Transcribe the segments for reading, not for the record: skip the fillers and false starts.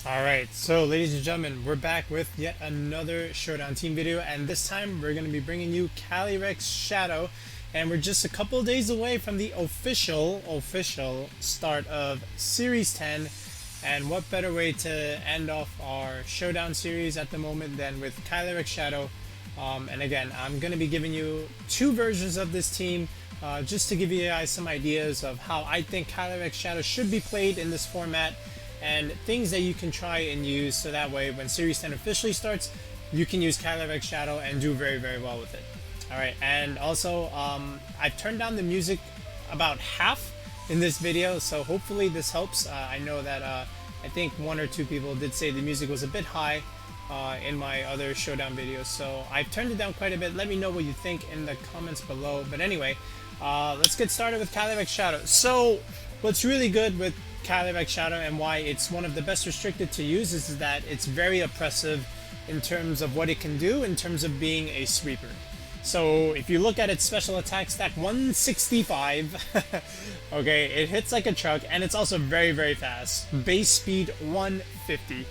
Alright, so ladies and gentlemen, we're back with yet another Showdown team video, and this time we're going to be bringing you Calyrex Shadow, and we're just a couple days away from the official start of Series 10, and what better way to end off our Showdown series at the moment than with Calyrex Shadow. And again, I'm going to be giving you two versions of this team, just to give you guys some ideas of how I think Calyrex Shadow should be played in this format, and things that you can try and use so that way when Series 10 officially starts, you can use Calyrex Shadow and do very, very well with it. Alright, and also, I've turned down the music about half in this video, so hopefully this helps. I know that I think one or two people did say the music was a bit high in my other Showdown videos, so I've turned it down quite a bit. Let me know what you think in the comments below. But anyway, let's get started with Calyrex Shadow. So, what's really good with Calyrex Shadow and why it's one of the best restricted to use is that it's very oppressive in terms of what it can do in terms of being a sweeper. So if you look at its special attack stack, 165, okay, it hits like a truck, and it's also very, very fast. Base speed 150,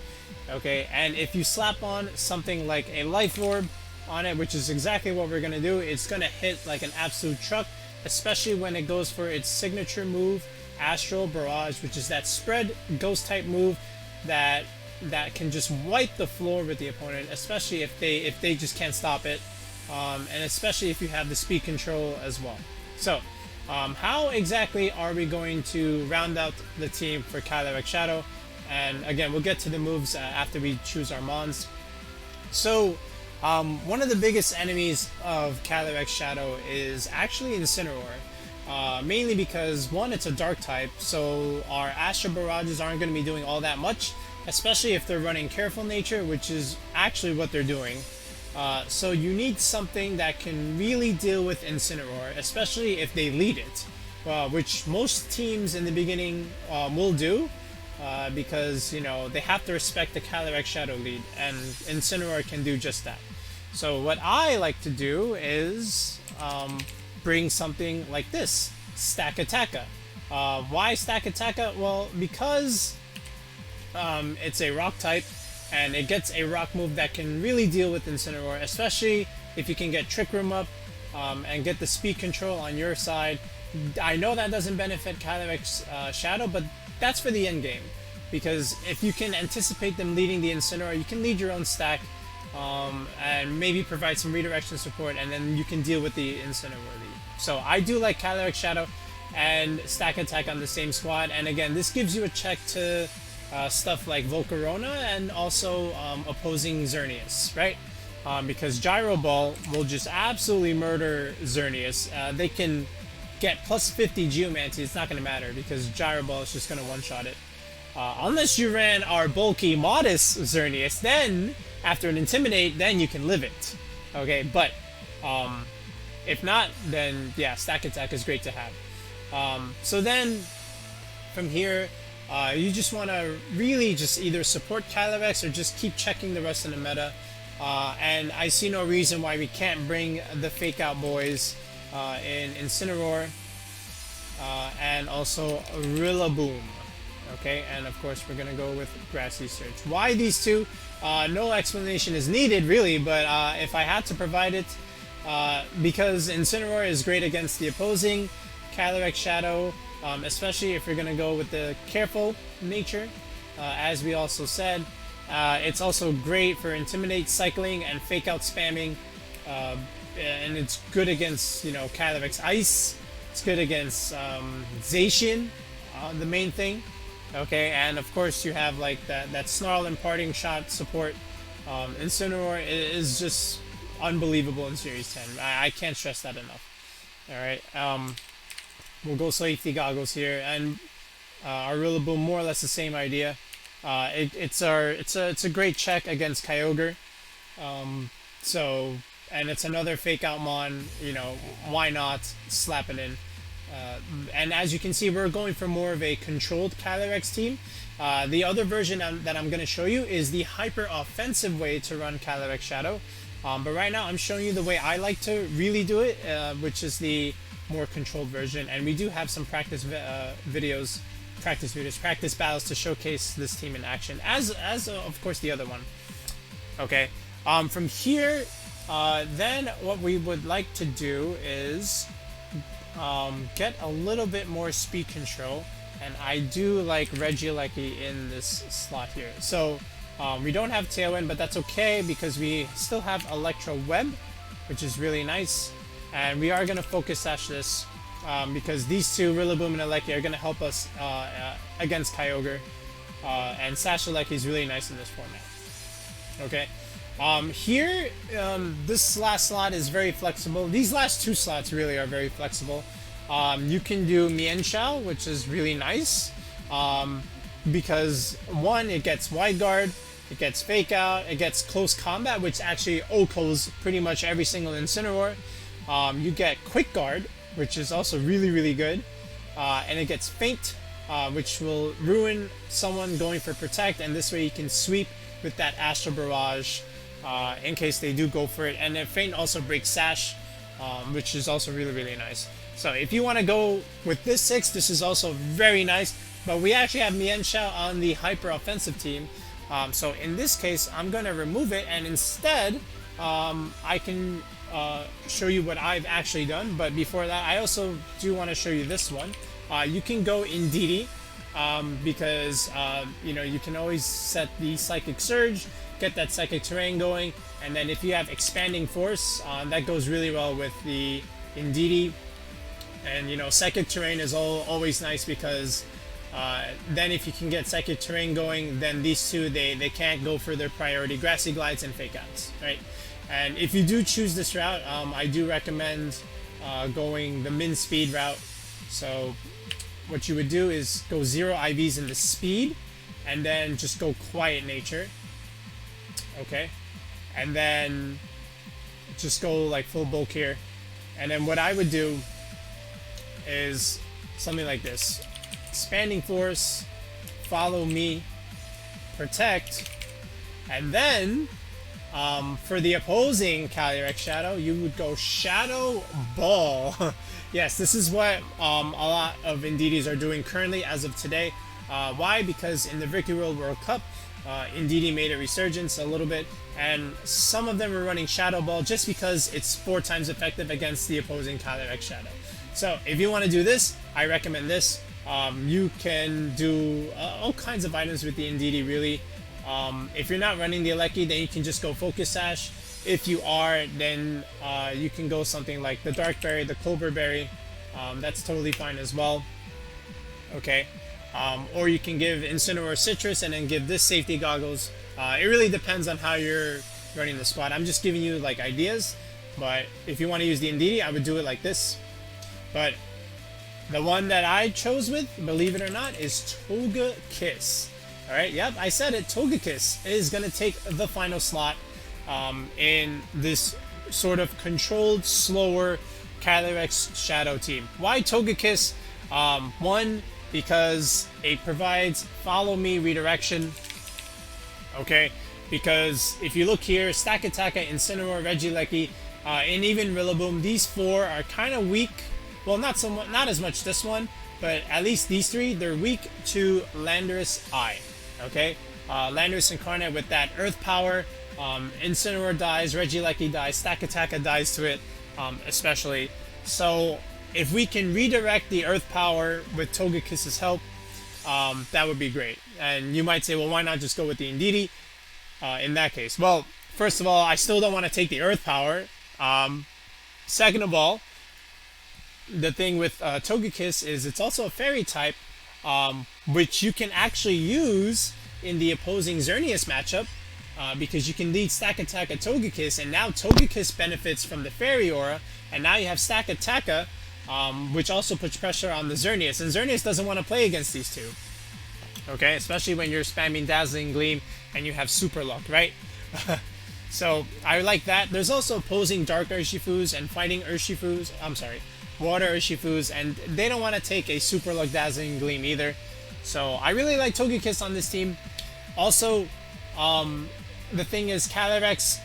okay, and if you slap on something like a Life Orb on it, which is exactly what we're gonna do, it's gonna hit like an absolute truck, especially when it goes for its signature move, Astral Barrage, which is that spread ghost type move that can just wipe the floor with the opponent, especially if they just can't stop it, and especially if you have the speed control as well. So how exactly are we going to round out the team for Calyrex Shadow? And again, we'll get to the moves after we choose our mons. So one of the biggest enemies of Calyrex Shadow is actually Incineroar. Mainly because, one, it's a dark type, so our Astral Barrages aren't going to be doing all that much, especially if they're running Careful Nature, which is actually what they're doing. So you need something that can really deal with Incineroar, especially if they lead it, which most teams in the beginning will do, because, you know, they have to respect the Calyrex Shadow lead, and Incineroar can do just that. So what I like to do is bring something like this, Stakataka. Why Stakataka? Well, because it's a rock type, and it gets a rock move that can really deal with Incineroar, especially if you can get Trick Room up and get the speed control on your side. I know that doesn't benefit Calyrex Shadow, but that's for the end game, because if you can anticipate them leading the Incineroar, you can lead your own stack, and maybe provide some redirection support, and then you can deal with the Incineroar lead. So I do like Calyrex Shadow and Stakataka on the same squad, and again, this gives you a check to stuff like Volcarona and also opposing Xerneas, right? Because Gyro Ball will just absolutely murder Xerneas. They can get plus 50 Geomancy, it's not going to matter, because Gyro Ball is just going to one-shot it. Unless you ran our bulky, modest Xerneas, then, after an Intimidate, then you can live it. Okay, but if not, then yeah, Stakataka is great to have. So then, from here, you just want to really just either support Calyrex or just keep checking the rest of the meta. And I see no reason why we can't bring the Fake Out boys in Incineroar and also Rillaboom. Okay, and of course we're going to go with Grassy Surge. Why these two? No explanation is needed really, but if I had to provide it, because Incineroar is great against the opposing Calyrex Shadow, especially if you're going to go with the Careful Nature, as we also said. It's also great for Intimidate cycling and Fake Out spamming, and it's good against, you know, Calyrex Ice. It's good against Zacian, the main thing. Okay, and of course you have like that Snarl and Parting Shot support. Incineroar is just unbelievable in Series 10. I can't stress that enough. Alright, we'll go Safety Goggles here, and our Rillaboom, more or less the same idea. It's a great check against Kyogre. So, and it's another Fake Out Mon, you know, why not slap it in? And as you can see, we're going for more of a controlled Calyrex team. The other version that I'm going to show you is the hyper offensive way to run Calyrex Shadow. But right now I'm showing you the way I like to really do it, which is the more controlled version. And we do have some practice videos practice videos, practice battles to showcase this team in action, as of course the other one. Okay, from here, then what we would like to do is get a little bit more speed control, and I do like Regieleki in this slot here. So we don't have Tailwind, but that's okay because we still have Electro Web, which is really nice, and we are going to Focus Sash this because these two, Rillaboom and Eleki, are going to help us against Kyogre, and Sash Eleki is really nice in this format. Okay, here, this last slot is very flexible. These last two slots really are very flexible. You can do Mienshao, which is really nice, because one, it gets Wide Guard, it gets Fake Out, it gets Close Combat, which actually OHKOs pretty much every single Incineroar. You get Quick Guard, which is also really, really good, and it gets Feint, which will ruin someone going for Protect, and this way you can sweep with that Astral Barrage in case they do go for it. And then Feint also breaks Sash, which is also really, really nice. So if you want to go with this 6, this is also very nice. But we actually have Mienshao on the Hyper Offensive team. So in this case, I'm going to remove it, and instead I can show you what I've actually done. But before that, I also do want to show you this one. You can go Indeedee, because you know, you can always set the Psychic Surge, get that Psychic Terrain going, and then if you have Expanding Force, that goes really well with the Indeedee. And you know, Psychic Terrain is always nice because then if you can get Psychic Terrain going, then these two, they can't go for their priority Grassy Glides and Fake Outs, right? And if you do choose this route, I do recommend going the min speed route. So what you would do is go 0 IVs in the speed, and then just go Quiet Nature. Okay, and then just go like full bulk here. And then what I would do is something like this: Expanding Force, Follow Me, Protect, and then for the opposing Calyrex Shadow, you would go Shadow Ball. Yes, this is what a lot of Indeedees are doing currently as of today. Why? Because in the Vicky World Cup, Indeedee made a resurgence a little bit, and some of them were running Shadow Ball just because it's 4 times effective against the opposing Calyrex Shadow. So if you want to do this, I recommend this. You can do all kinds of items with the Indeedee, really. If you're not running the Eleki, then you can just go Focus Sash. If you are, then you can go something like the Dark Berry, the Clover Berry. That's totally fine as well. Okay. Or you can give Incineroar Citrus and then give this Safety Goggles. It really depends on how you're running the squad. I'm just giving you like ideas, but if you want to use the Indeedee, I would do it like this. But the one that I chose with, believe it or not, is Togekiss. Alright, yep, I said it. Togekiss is going to take the final slot in this sort of controlled, slower Calyrex Shadow team. Why Togekiss? One, because it provides Follow Me redirection. Okay, because if you look here, Stakataka, Incineroar, Regieleki, and even Rillaboom, these 4 are kind of weak. Well, not as much this one, but at least these 3, they're weak to Landorus Eye. Okay, Landorus Incarnate with that Earth Power, Incineroar dies, Regieleki dies, Stakataka dies to it, especially. So if we can redirect the Earth Power with Togekiss's help, that would be great. And you might say, well, why not just go with the Indeedee in that case? Well, first of all, I still don't want to take the Earth Power. Second of all, the thing with Togekiss is it's also a Fairy type, which you can actually use in the opposing Xerneas matchup, because you can lead Stakataka Togekiss, and now Togekiss benefits from the Fairy Aura, and now you have Stakataka, which also puts pressure on the Xerneas, and Xerneas doesn't want to play against these two. Okay, especially when you're spamming Dazzling Gleam and you have Super Luck, right? So I like that. There's also opposing Dark Urshifus and fighting Urshifus. Water Urshifus, and they don't want to take a Super Luck Dazzling Gleam either. So I really like Togekiss on this team. Also, the thing is, Calyrex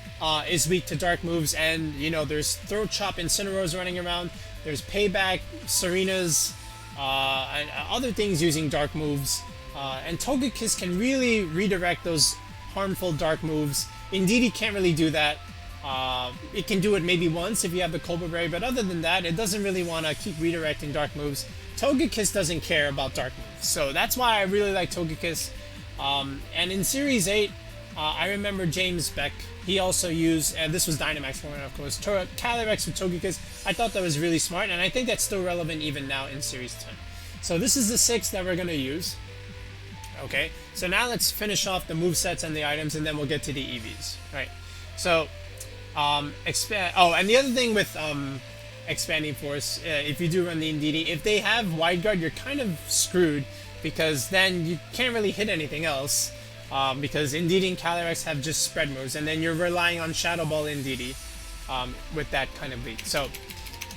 is weak to dark moves, and you know, there's Throat Chop Incineroars running around. There's Payback, Serenas, and other things using dark moves. And Togekiss can really redirect those harmful dark moves. Indeedee can't really do that. It can do it maybe once if you have the Cobra Berry, but other than that, it doesn't really want to keep redirecting dark moves. Togekiss doesn't care about dark moves, so that's why I really like Togekiss. And in Series 8, I remember James Beck, he also used, and this was Dynamax format of course, Calyrex with Togekiss. I thought that was really smart, and I think that's still relevant even now in Series 10. So this is the 6 that we're going to use. Okay, so now let's finish off the movesets and the items, and then we'll get to the EVs. Right, so expand. Oh, and the other thing with Expanding Force, if you do run the Indeedee, if they have Wide Guard, you're kind of screwed, because then you can't really hit anything else, because Indeedee and Calyrex have just spread moves, and then you're relying on Shadow Ball Indeedee with that kind of lead. So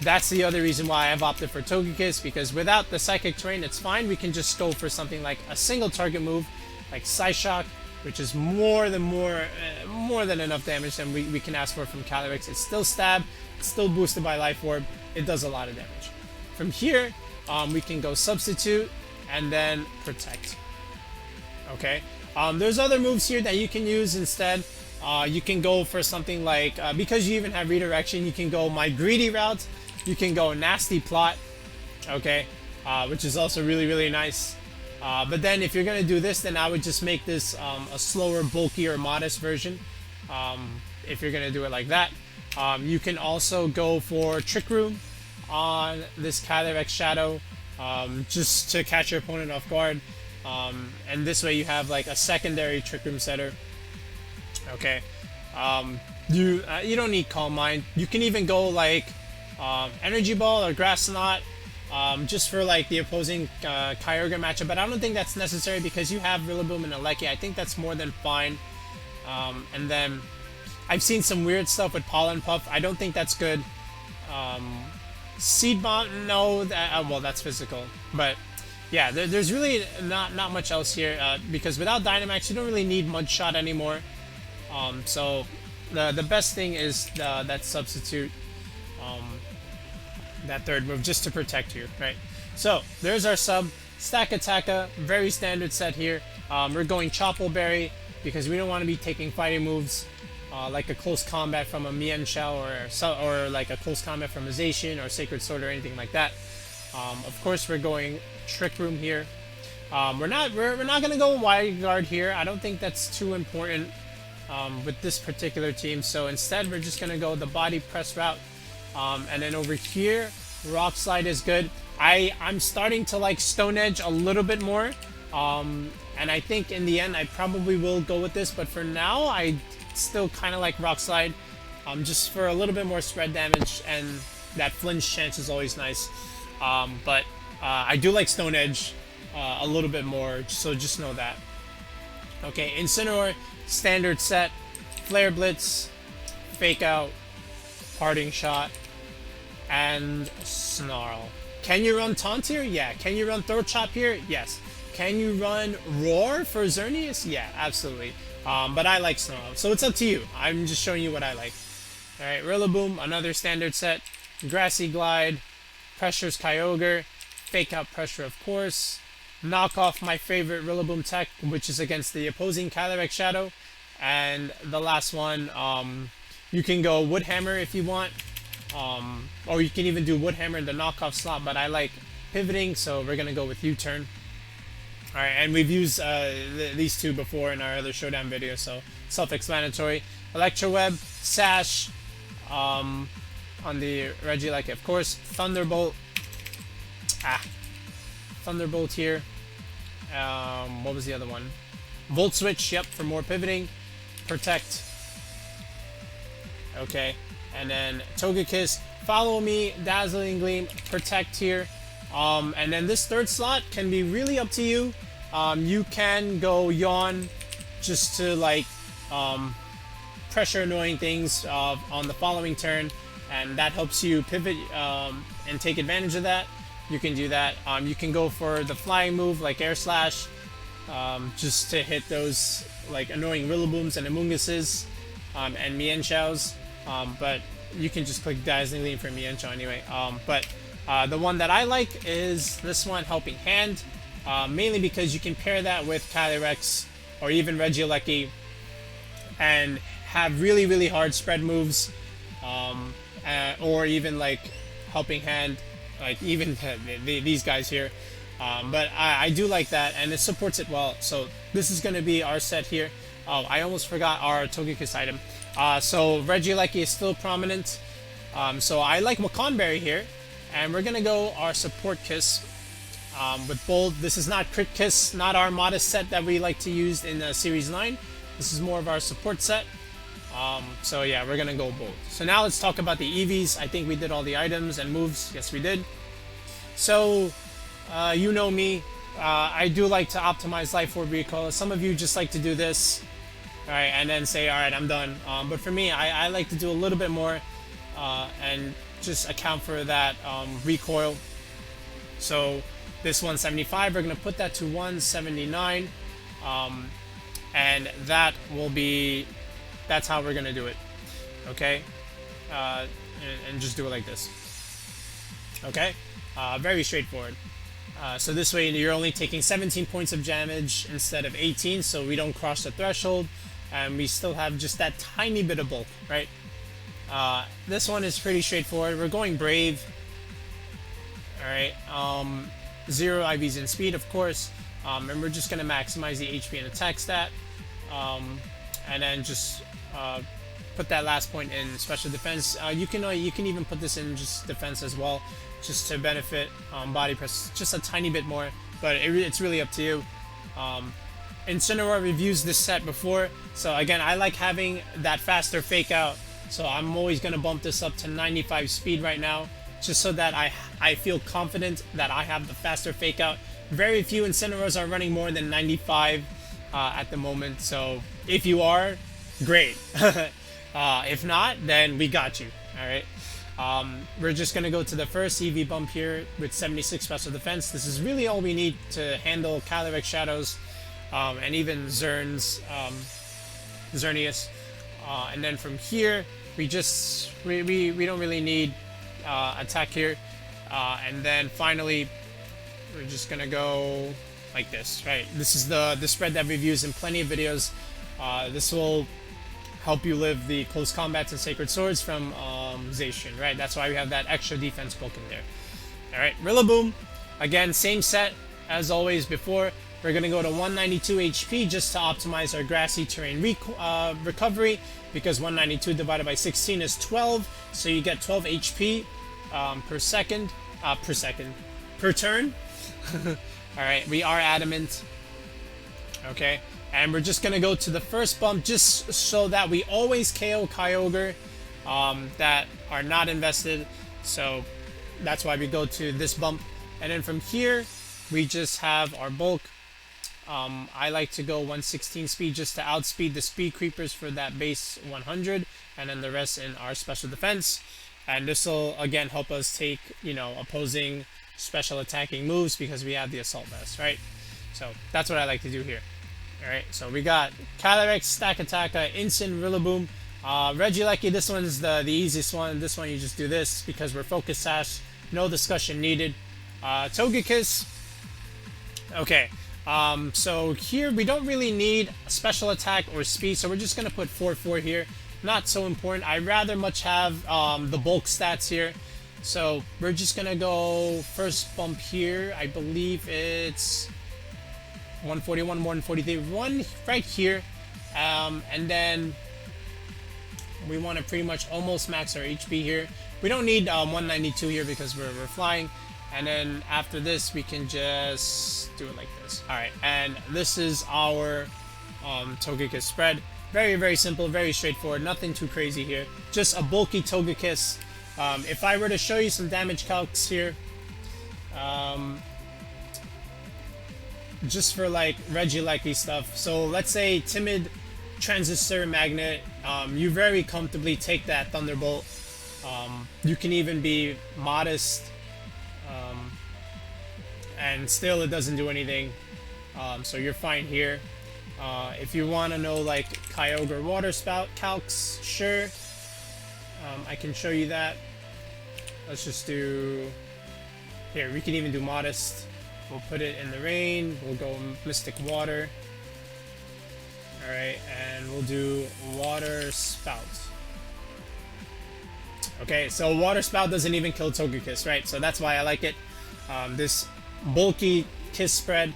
that's the other reason why I've opted for Togekiss, because without the Psychic Terrain, it's fine. We can just go for something like a single target move, like Psyshock, which is more than enough damage than we can ask for from Calyrex. It's still stab, it's still boosted by Life Orb. It does a lot of damage. From here, we can go Substitute and then Protect. Okay. There's other moves here that you can use instead. You can go for something like, because you even have Redirection, you can go My Greedy route. You can go Nasty Plot, okay, which is also really, really nice. But then if you're going to do this, then I would just make this a slower, bulkier, modest version, if you're going to do it like that. You can also go for Trick Room on this Calyrex Shadow, just to catch your opponent off guard. And this way you have like a secondary Trick Room setter. Okay. You don't need Calm Mind. You can even go like Energy Ball or Grass Knot, just for like the opposing Kyogre matchup, but I don't think that's necessary because you have Rillaboom and Xerneas. I think that's more than fine. And then I've seen some weird stuff with Pollen Puff. I don't think that's good. Seed Bomb, no, well, that's physical. But yeah, there's really not much else here, because without Dynamax, you don't really need Mud Shot anymore. So the best thing is that Substitute, that third move, just to protect you, right? So there's our sub. Stakataka, very standard set here. We're going Chople Berry because we don't want to be taking fighting moves like a close combat from a Mienshao or like a close combat from a Zacian or Sacred Sword or anything like that. Of course, we're going Trick Room here. We're not gonna go Wide Guard here. I don't think that's too important with this particular team. So instead, we're just gonna go the Body Press route. And then over here, Rock Slide is good. I'm starting to like Stone Edge a little bit more. And I think in the end, I probably will go with this. But for now, I still kind of like Rock Slide. Just for a little bit more spread damage. And that flinch chance is always nice. But I do like Stone Edge a little bit more. So just know that. Okay, Incineroar, standard set. Flare Blitz, Fake Out, Parting Shot, and Snarl. Can you run Taunt here? Yeah. Can you run Throat Chop here? Yes. Can you run Roar for Xerneas? Yeah, absolutely. But I like Snarl, so it's up to you. I'm just showing you what I like. Alright, Rillaboom, another standard set. Grassy Glide, Pressure's Kyogre, Fake Out Pressure of course. Knock off my favorite Rillaboom tech, which is against the opposing Calyrex Shadow. And the last one, you can go Wood Hammer if you want. Or you can even do Wood Hammer in the knockoff slot, but I like pivoting, so we're going to go with U-Turn. Alright, and we've used these two before in our other Showdown video, so self-explanatory. Electro Web, Sash, on the Regieleki, of course. Thunderbolt. Thunderbolt here. What was the other one? Volt Switch, yep, for more pivoting. Protect. Okay, and then Togekiss, Follow Me, Dazzling Gleam, Protect here. And then this third slot can be really up to you. You can go Yawn just to like pressure annoying things on the following turn, and that helps you pivot and take advantage of that. You can do that. You can go for the flying move like Air Slash, just to hit those like annoying Rillabooms and Amoonguses and Mienshaos. But you can just click Dazzling Gleam for Mienshao anyway. But The one that I like is this one, Helping Hand, mainly because you can pair that with Calyrex or even Regieleki and have really, really hard spread moves, or even like Helping Hand, like even these guys here. But I do like that, and it supports it well. So this is going to be our set here. Oh, I almost forgot our Togekiss item. So Regieleki is still prominent. So I like Wakanberry here, and we're going to go our Support Kiss with Bold. This is not Crit Kiss, not our modest set that we like to use in Series 9. This is more of our support set. So yeah, we're going to go Bold. So now let's talk about the EVs. I think we did all the items and moves. Yes, we did. So you know me. I do like to optimize Life Orb Recoil. Some of you just like to do this, alright, and then say, alright, I'm done. But for me, I like to do a little bit more and just account for that recoil. So this 175, we're going to put that to 179. And that will be, that's how we're going to do it. Okay? And just do it like this. Okay? Very straightforward. So this way you're only taking 17 points of damage instead of 18, so we don't cross the threshold, and we still have just that tiny bit of bulk, right? This one is pretty straightforward. We're going Brave. Alright, 0 IVs in speed, of course, and we're just going to maximize the HP and attack stat, and then just put that last point in special defense. You can even put this in just defense as well, just to benefit body press just a tiny bit more, but it's really up to you. Incineroar reviews this set before, so again, I like having that faster fake out, so I'm always going to bump this up to 95 speed right now, just so that I feel confident that I have the faster fake out. Very few Incineroars are running more than 95 at the moment, so if you are, great. If not, then we got you. Alright. We're just going to go to the first EV bump here with 76 special defense. This is really all we need to handle Calyrex Shadows and even Xerneas. And then from here, we don't really need attack here. And then finally, we're just going to go like this, right? This is the spread that we've used in plenty of videos. This will help you live the close combats and sacred swords from Zacian, right? That's why we have that extra defense bulk in there. Alright, Rillaboom. Again, same set as always before. We're going to go to 192 HP just to optimize our grassy terrain recovery, because 192 divided by 16 is 12, so you get 12 HP per turn. Alright, we are adamant. Okay. And we're just going to go to the first bump just so that we always KO Kyogre that are not invested. So that's why we go to this bump. And then from here, we just have our bulk. I like to go 116 speed just to outspeed the speed creepers for that base 100. And then the rest in our special defense. And this will, again, help us take, opposing special attacking moves because we have the Assault Vest, right? So that's what I like to do here. Alright, so we got Calyrex, Stakataka, Rillaboom, Regieleki. This one's the easiest one. This one you just do this because we're Focus Sash. No discussion needed. Togekiss. Okay, so here we don't really need a special attack or speed, so we're just going to put 4-4 here. Not so important. I'd rather much have the bulk stats here. So we're just going to go first bump here. I believe it's 141, 143, one right here, and then we want to pretty much almost max our HP here. We don't need 192 here because we're flying, and then after this we can just do it like this. Alright, and this is our Togekiss spread. Very, very simple, very straightforward, nothing too crazy here. Just a bulky Togekiss. If I were to show you some damage calcs here, just for like Regieleki stuff. So let's say Timid, Transistor, Magnet, you very comfortably take that Thunderbolt. You can even be modest, and still it doesn't do anything. So you're fine here. If you want to know like Kyogre Water Spout calcs, sure. I can show you that. Let's just do Here, we can even do Modest. We'll put it in the rain. We'll go Mystic Water. Alright, and we'll do Water Spout. Okay, so Water Spout doesn't even kill Togekiss, right? So that's why I like it. This bulky Kiss spread.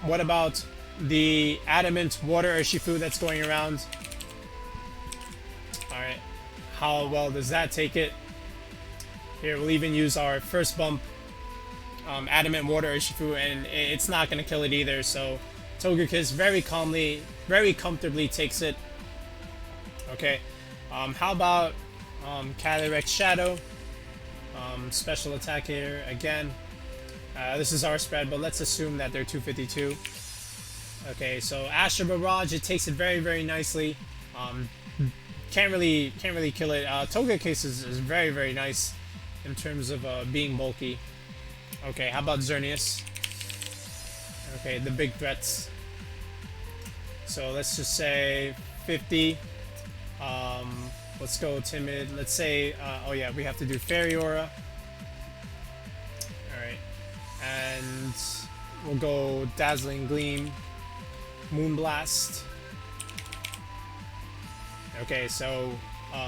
What about the Adamant Water Urshifu that's going around? Alright, how well does that take it? Here, we'll even use our first bump Adamant Water Urshifu, and it's not going to kill it either, so Togekiss very calmly, very comfortably takes it. Okay, how about Calyrex Shadow? Special attack here again. This is our spread, but let's assume that they're 252. Okay, so Astro Barrage, it takes it very, very nicely. Can't really kill it. Togekiss is very, very nice in terms of being bulky. Okay, how about Xerneas? Okay, the big threats. So let's just say 50. Let's go Timid. Let's say, oh yeah, we have to do Fairy Aura. Alright. And we'll go Dazzling Gleam. Moonblast. Okay, so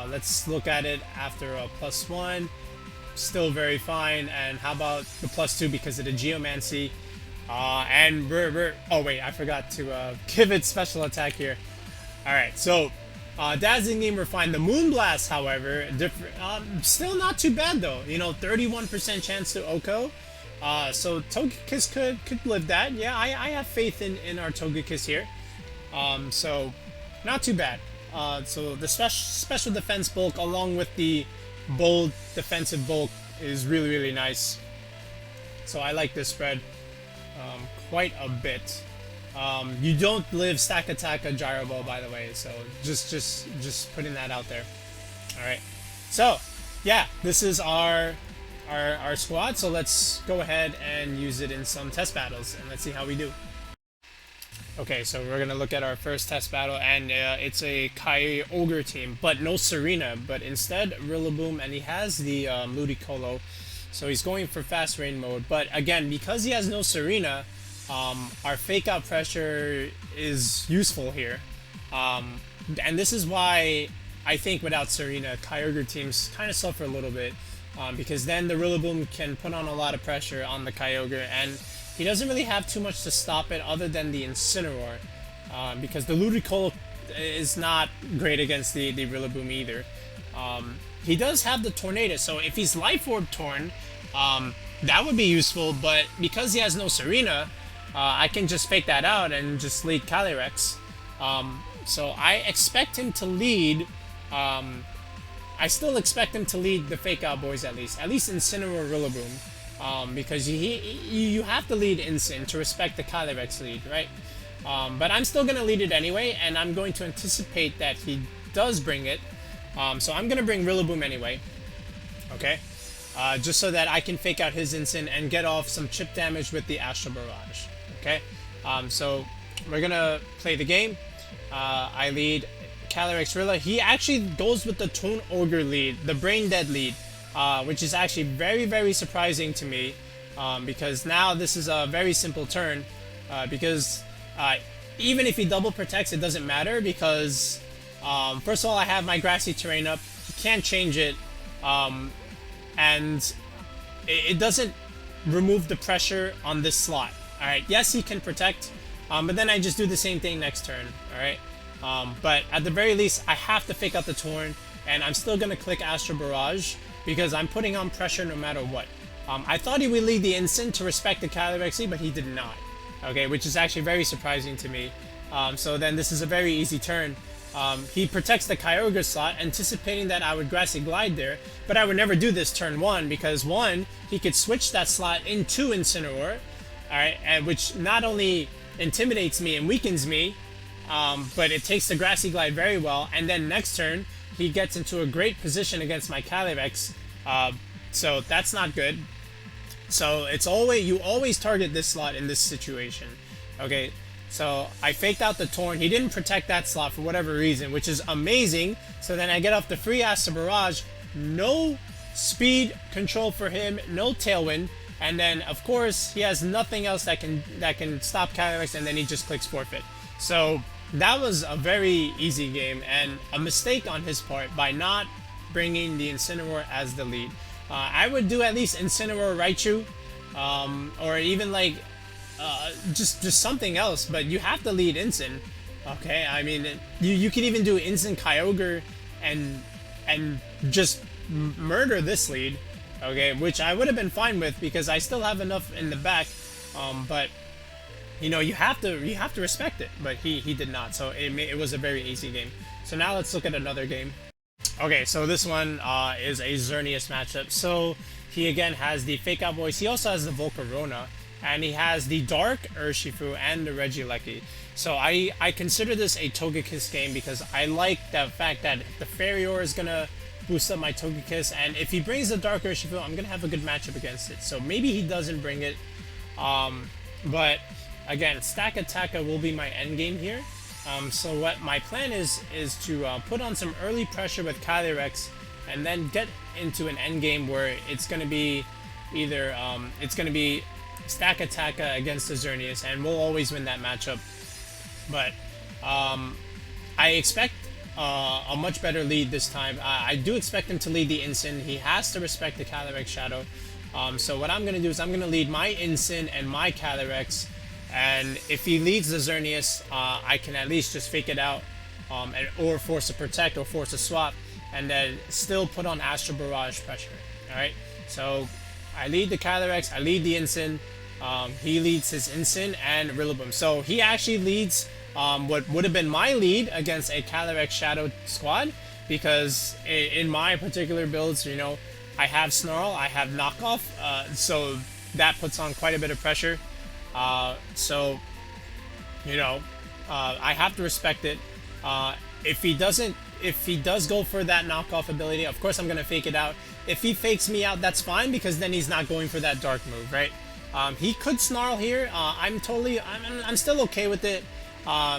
let's look at it after a +1. Still very fine. And how about the +2 because of the Geomancy? And oh wait, I forgot to give it special attack here. Alright, so Dazzling Gleam we're fine. The Moonblast, however, still not too bad though. You know, 31% chance to OHKO. So Togekiss could live that. Yeah, I have faith in our Togekiss here. So not too bad. So the special defense bulk along with the bold defensive bulk is really, really nice. So I like this spread quite a bit. You don't live Stakataka Gyro Ball, by the way, so just putting that out there. Alright, so yeah, this is our squad, so let's go ahead and use it in some test battles and let's see how we do. Okay, so we're gonna look at our first test battle, and it's a Kyogre team, but no Serena, but instead Rillaboom, and he has the Ludicolo, so he's going for fast rain mode. But again, because he has no Serena, our fake out pressure is useful here, and this is why I think without Serena, Kyogre teams kind of suffer a little bit, because then the Rillaboom can put on a lot of pressure on the Kyogre, and he doesn't really have too much to stop it other than the Incineroar, because the Ludicolo is not great against the Rillaboom either. He does have the Tornado, so if he's Life Orb Torn, that would be useful, but because he has no Serena, I can just fake that out and just lead Calyrex. So I expect him to lead, I still expect him to lead the fake out boys at least Incineroar Rillaboom. Because you have to lead Incin to respect the Calyrex lead, right? But I'm still going to lead it anyway, and I'm going to anticipate that he does bring it. So I'm going to bring Rillaboom anyway, okay? Just so that I can fake out his Incin and get off some chip damage with the Astral Barrage, okay? So we're going to play the game. I lead Calyrex Rilla. He actually goes with the Toon Ogre lead, the Brain Dead lead. Which is actually very, very surprising to me, because now this is a very simple turn, because even if he double protects, it doesn't matter, because first of all, I have my grassy terrain up, he can't change it, and it doesn't remove the pressure on this slot. Alright, yes, he can protect, but then I just do the same thing next turn, alright? But at the very least, I have to fake out the Torn, and I'm still going to click Astral Barrage, because I'm putting on pressure no matter what. I thought he would lead the Incin to respect the Calyrex, but he did not. Okay, which is actually very surprising to me. So then this is a very easy turn. He protects the Kyogre slot, anticipating that I would Grassy Glide there, but I would never do this turn 1, because 1, he could switch that slot into Incineroar, alright, and which not only intimidates me and weakens me, but it takes the Grassy Glide very well, and then next turn, he gets into a great position against my Calyrex, so that's not good. So it's you always target this slot in this situation. Okay, so I faked out the Torn. He didn't protect that slot for whatever reason, which is amazing. So then I get off the free Astral Barrage, no speed control for him, no Tailwind, and then of course he has nothing else that can stop Calyrex, and then he just clicks forfeit. So that was a very easy game, and a mistake on his part by not bringing the Incineroar as the lead. I would do at least Incineroar Raichu, or even like just something else, but you have to lead Incin. Okay, I mean, you can even do Incin Kyogre and just murder this lead. Okay, which I would have been fine with because I still have enough in the back. But you know, you have to respect it. But he did not, so it was a very easy game. So now let's look at another game. Okay, so this one is a Xerneas matchup. So he again has the Fake Out Voice. He also has the Volcarona, and he has the Dark Urshifu and the Regieleki. So I consider this a Togekiss game because I like the fact that the Fairy-Aura is gonna boost up my Togekiss, and if he brings the Dark Urshifu, I'm gonna have a good matchup against it. So maybe he doesn't bring it, but again, Stakataka will be my end game here. So what my plan is to put on some early pressure with Calyrex, and then get into an end game where it's gonna be either it's gonna be Stakataka against the Xerneas, and we'll always win that matchup. But I expect a much better lead this time. I do expect him to lead the Incin. He has to respect the Calyrex Shadow. So what I'm going to do is I'm going to lead my Incin and my Calyrex. And if he leads the Xerneas, I can at least just fake it out, or force a protect or force a swap, and then still put on Astral Barrage pressure. Alright, so I lead the Calyrex, I lead the Incin. He leads his Incin and Rillaboom. So he actually leads what would have been my lead against a Calyrex Shadow squad, because in my particular builds, you know, I have Snarl, I have Knockoff, so that puts on quite a bit of pressure. So, you know, I have to respect it. If he does go for that knockoff ability, of course I'm gonna fake it out. If he fakes me out, that's fine, because then he's not going for that dark move, right? He could Snarl here. I'm still okay with it,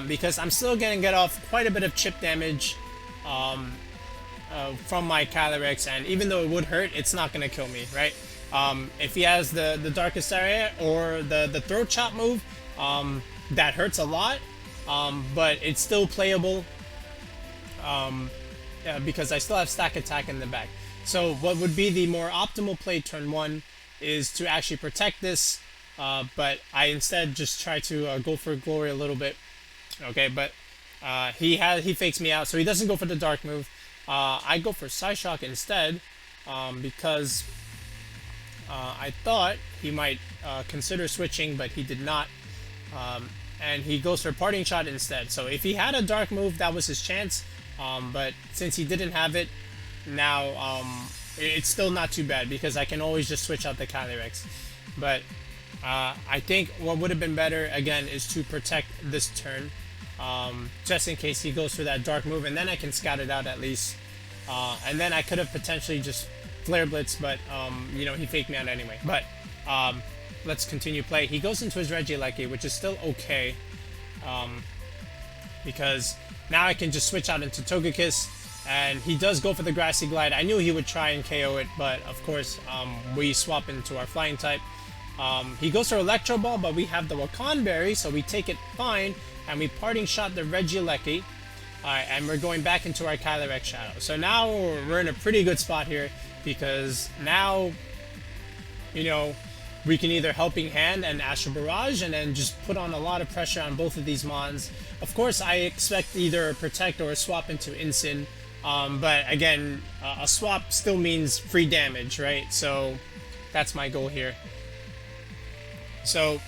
because I'm still gonna get off quite a bit of chip damage from my Calyrex, and even though it would hurt, it's not gonna kill me, right? If he has the Darkest Area or the Throat Chop move, that hurts a lot, but it's still playable, because I still have Stakataka in the back. So what would be the more optimal play turn 1 is to actually protect this, but I instead just try to go for Glory a little bit. Okay, but he fakes me out, so he doesn't go for the dark move. I go for Psyshock instead, because I thought he might consider switching, but he did not. And he goes for Parting Shot instead. So if he had a dark move, that was his chance. But since he didn't have it, now it's still not too bad, because I can always just switch out the Calyrex. But I think what would have been better, again, is to protect this turn, just in case he goes for that dark move, and then I can scout it out at least. And then I could have potentially just Flare Blitz, but you know, he faked me out anyway. But let's continue play. He goes into his Regieleki, which is still okay, because now I can just switch out into Togekiss, and he does go for the Grassy Glide. I knew he would try and KO it, but of course we swap into our Flying type. He goes for Electro Ball, but we have the Wakan Berry, so we take it fine, and we Parting Shot the Regieleki. Alright, and we're going back into our Calyrex Shadow. So now we're in a pretty good spot here, because now, you know, we can either Helping Hand and Astral Barrage, and then just put on a lot of pressure on both of these mons. Of course, I expect either a Protect or a swap into Incin, but again, a swap still means free damage, right? So that's my goal here. So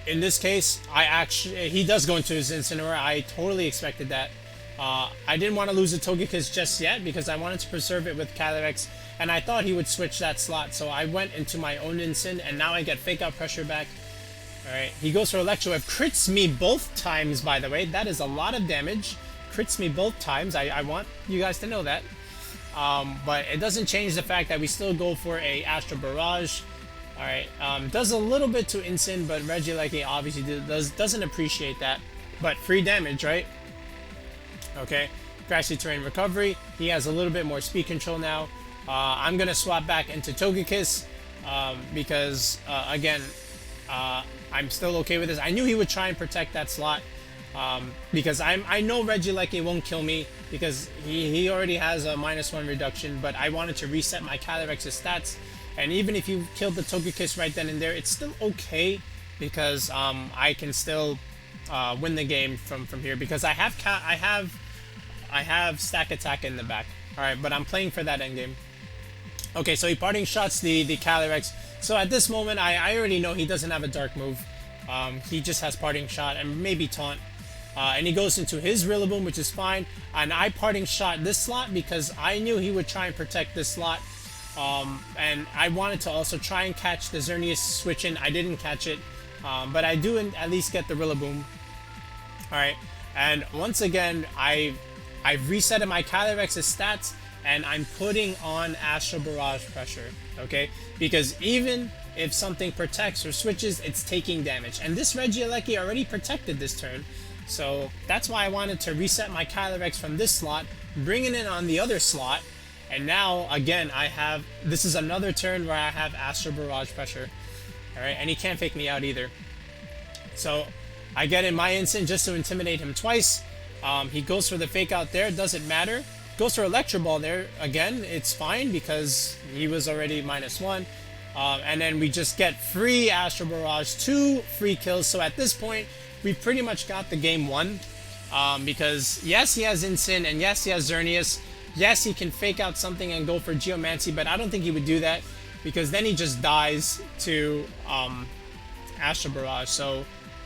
in this case, he does go into his Incineroar. I totally expected that. I didn't want to lose the Togekiss just yet, because I wanted to preserve it with Calyrex, and I thought he would switch that slot, so I went into my own Incin, and now I get Fake Out pressure back. Alright, he goes for Electro Wave, crits me both times, by the way. That is a lot of damage. Crits me both times. I want you guys to know that. But it doesn't change the fact that we still go for a Astral Barrage. Alright, does a little bit to Incin, but Regieleki obviously doesn't appreciate that. But free damage, right? Okay, Grassy Terrain Recovery. He has a little bit more speed control now. I'm gonna swap back into Togekiss because again, I'm still okay with this. I knew he would try and protect that slot because I know Regieleki won't kill me because he already has a -1 reduction, but I wanted to reset my Calyrex's stats, and even if you killed the Togekiss right then and there, it's still okay because I can still win the game from here because I have Stakataka in the back. All right, but I'm playing for that endgame. Okay, so he parting shots the Calyrex. So at this moment, I already know he doesn't have a dark move. He just has parting shot and maybe taunt. And he goes into his Rillaboom, which is fine. And I parting shot this slot because I knew he would try and protect this slot. And I wanted to also try and catch the Xerneas switch in. I didn't catch it, but I do at least get the Rillaboom. All right, and once again, I've resetted my Calyrex's stats, and I'm putting on Astral Barrage pressure, okay? Because even if something protects or switches, it's taking damage. And this Regieleki already protected this turn, so that's why I wanted to reset my Calyrex from this slot, bring it in on the other slot, and now, again, this is another turn where I have Astral Barrage pressure, alright? And he can't fake me out either. So, I get in my instant just to intimidate him twice. He goes for the fake out there, doesn't matter. Goes for Electro Ball there, again, it's fine because he was already -1. And then we just get free Astral Barrage, 2 free kills. So at this point, we pretty much got the game won. Because yes, he has Incin, and yes, he has Xerneas. Yes, he can fake out something and go for Geomancy, but I don't think he would do that because then he just dies to Astral Barrage. So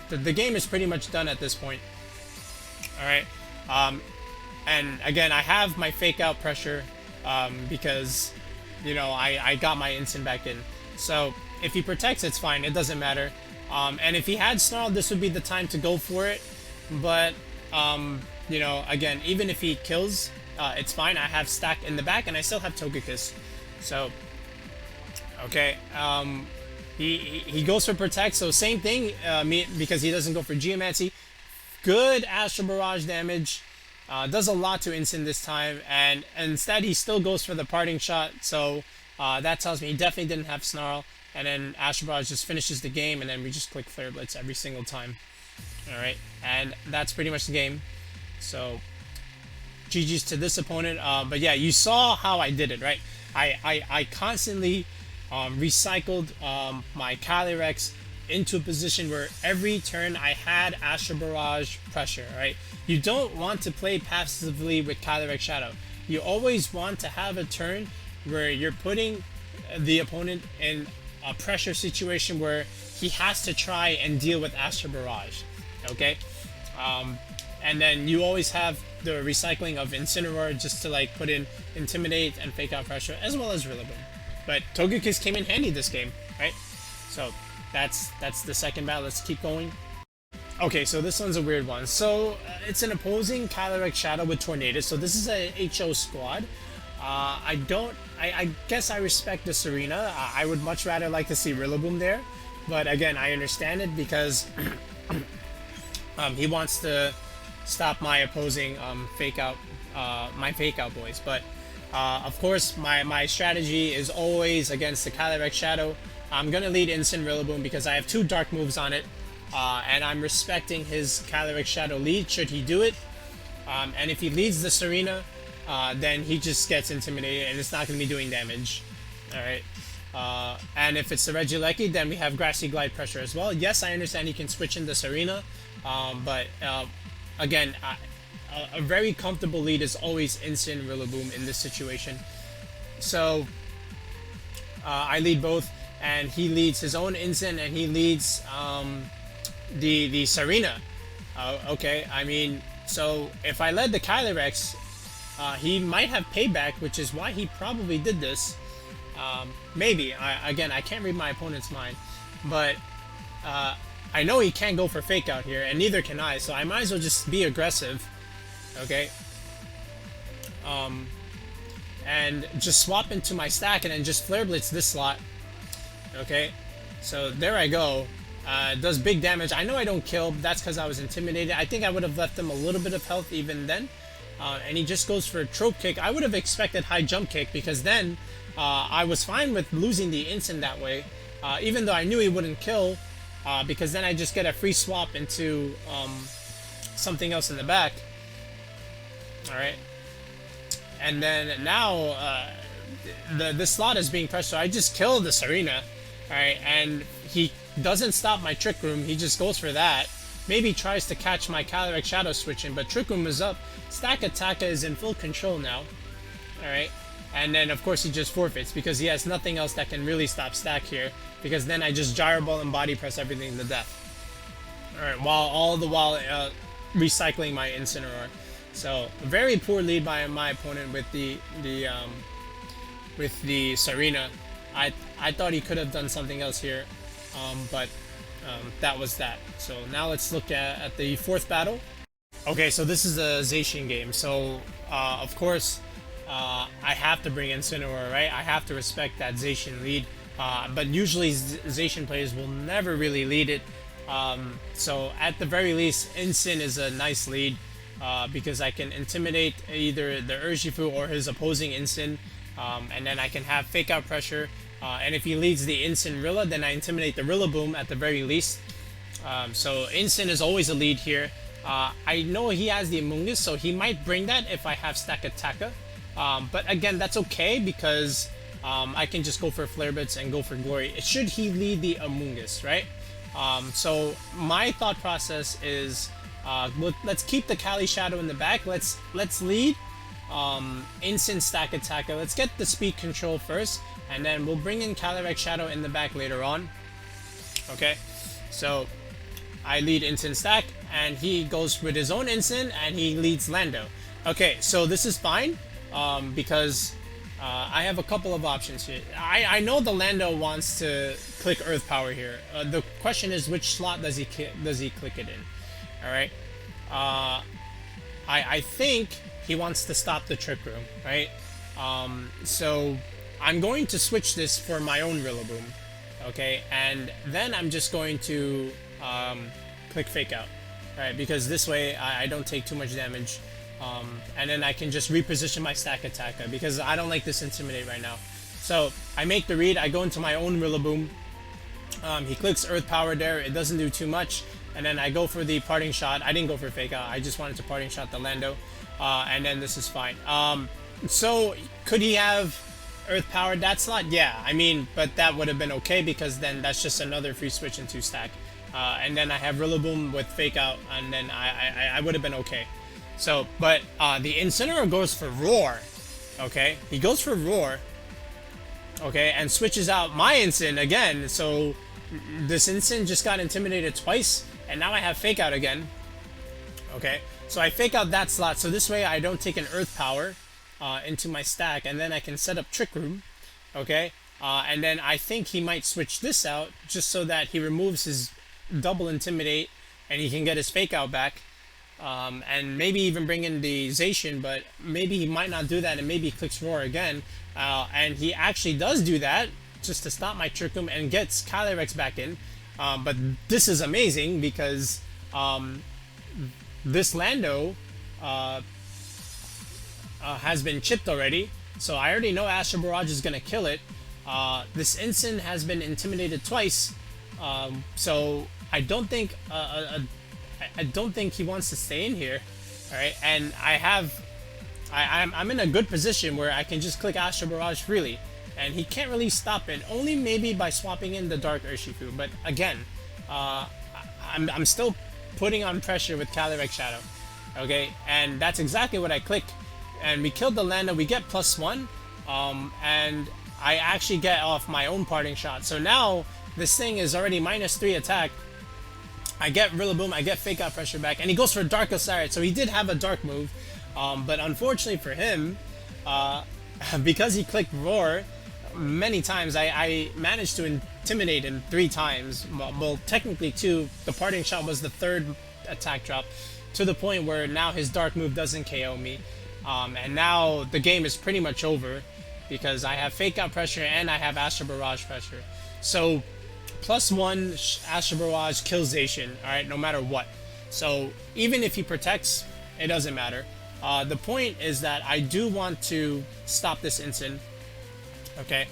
the game is pretty much done at this point. Alright. And again, I have my fake out pressure because, you know, I got my instant back in. So if he protects, it's fine. It doesn't matter. And if he had Snarl, this would be the time to go for it. But, you know, again, even if he kills, it's fine. I have Stack in the back, and I still have Togekiss. So, okay. He goes for Protect, so same thing because he doesn't go for Geomancy. Good Astral Barrage damage. Does a lot to Instant this time, and instead he still goes for the parting shot, so that tells me he definitely didn't have Snarl, and then Astral Barrage just finishes the game, and then we just click Flare Blitz every single time. Alright, and that's pretty much the game. So, GG's to this opponent, but yeah, you saw how I did it, right? I constantly recycled my Calyrex into a position where every turn I had Astral Barrage pressure, right? You don't want to play passively with Calyrex Shadow. You always want to have a turn where you're putting the opponent in a pressure situation where he has to try and deal with Astral Barrage, okay? And then you always have the recycling of Incineroar just to like put in Intimidate and Fake Out Pressure, as well as Rillaboom. But Togekiss came in handy this game, right? So that's the second battle. Let's keep going. Okay, so this one's a weird one. So it's an opposing Calyrex Shadow with Tornadus. So this is a HO squad. I guess I respect the Serena. I would much rather like to see Rillaboom there. But again, I understand it because he wants to stop my opposing fake out boys. But of course, my strategy is always against the Calyrex Shadow. I'm gonna lead Instant Rillaboom because I have 2 dark moves on it, and I'm respecting his Calyrex Shadow lead should he do it. And if he leads the Serena, then he just gets intimidated and it's not gonna be doing damage. Alright. And if it's the Regieleki, then we have Grassy Glide Pressure as well. Yes, I understand he can switch in the Serena, but again, a very comfortable lead is always Instant Rillaboom in this situation. So I lead both, and he leads his own Instant, and he leads the Serena. Okay, I mean, so if I led the Calyrex, he might have payback, which is why he probably did this. Maybe. Again, I can't read my opponent's mind, but I know he can't go for Fake Out here, and neither can I, so I might as well just be aggressive. Okay. And just swap into my stack and then just Flare Blitz this slot. Okay. So there I go. Does big damage. I know I don't kill, but that's because I was intimidated. I think I would have left him a little bit of health even then. and he just goes for a Trope Kick. I would have expected High Jump Kick, because then I was fine with losing the instant that way, even though I knew he wouldn't kill, because then I just get a free swap into something else in the back. Alright. And then now the slot is being pressed, so I just kill the Serena. Alright, and he doesn't stop my Trick Room, he just goes for that. Maybe tries to catch my Calyrex Shadow switch in, but Trick Room is up. Stakataka is in full control now. Alright. And then, of course, he just forfeits because he has nothing else that can really stop Stack here. Because then I just Gyro Ball and Body Press everything to death. Alright, all the while recycling my Incineroar. So, a very poor lead by my opponent with the Serena. I thought he could have done something else here, but that was that. So now let's look at the fourth battle. Okay, so this is a Zacian game. So of course I have to bring Incineroar, right? I have to respect that Zacian lead. But usually Zacian players will never really lead it. So at the very least, Incin is a nice lead because I can intimidate either the Urshifu or his opposing Incin, and then I can have Fake Out Pressure. And if he leads the Incin Rilla, then I intimidate the Rillaboom at the very least. So Incin is always a lead here. I know he has the Amoonguss, so he might bring that if I have Stakataka. But again, that's okay because I can just go for Flare Blitz and go for Glory. Should he lead the Amoonguss, right? So my thought process is let's keep the Cali Shadow in the back. Let's lead Incin Stakataka. Let's get the speed control first, and then we'll bring in Calyrex Shadow in the back later on. Okay, so I lead Incin Stack, and he goes with his own Incin, and he leads Lando. Okay, so this is fine, because I have a couple of options here. I know the Lando wants to click Earth Power here. The question is, which slot does he click it in? All right. I think he wants to stop the Trick Room, right? So I'm going to switch this for my own Rillaboom, okay? And then I'm just going to click Fake Out, right? Because this way I don't take too much damage. And then I can just reposition my Stakataka because I don't like this Intimidate right now. So I make the read, I go into my own Rillaboom. He clicks Earth Power there, it doesn't do too much. And then I go for the Parting Shot. I didn't go for Fake Out, I just wanted to Parting Shot the Lando. And then this is fine. So could he have Earth Powered that slot? Yeah, I mean, but that would have been okay because then that's just another free switch into Stack. And then I have Rillaboom with Fake Out, and then I would have been okay. So, but the Incineroar goes for Roar, okay? He goes for Roar, okay, and switches out my Incin again. So this Incin just got intimidated twice, and now I have Fake Out again, okay? So I Fake Out that slot, so this way I don't take an Earth Power into my stack, and then I can set up Trick Room, okay? And then I think he might switch this out just so that he removes his double Intimidate, and he can get his Fake Out back. And maybe even bring in the Zacian, but maybe he might not do that, and maybe he clicks Roar again. And he actually does do that, just to stop my Trick Room and gets Calyrex back in. But this is amazing because this Lando has been chipped already, so I already know Astral Barrage is going to kill it. This Incin has been intimidated twice, so I don't think I don't think he wants to stay in here. Alright, and I'm in a good position where I can just click Astral Barrage freely, and he can't really stop it, only maybe by swapping in the Dark Urshifu. But again, I'm still putting on pressure with Calyrex Shadow. Okay, and that's exactly what I click, and we killed the Lando, we get +1, and I actually get off my own Parting Shot. So now this thing is already -3 attack. I get Rillaboom, I get Fake Out Pressure back, and he goes for Dark Lariat, so he did have a Dark move, but unfortunately for him, because he clicked Roar many times, I managed to intimidate him 3 times, well technically 2, the Parting Shot was the 3rd attack drop, to the point where now his Dark move doesn't KO me, and now the game is pretty much over, because I have Fake Out Pressure and I have Astral Barrage Pressure. So +1 Astral Barrage kills Zacian, alright, no matter what. So even if he protects, it doesn't matter. The point is that I do want to stop this Incin. Okay,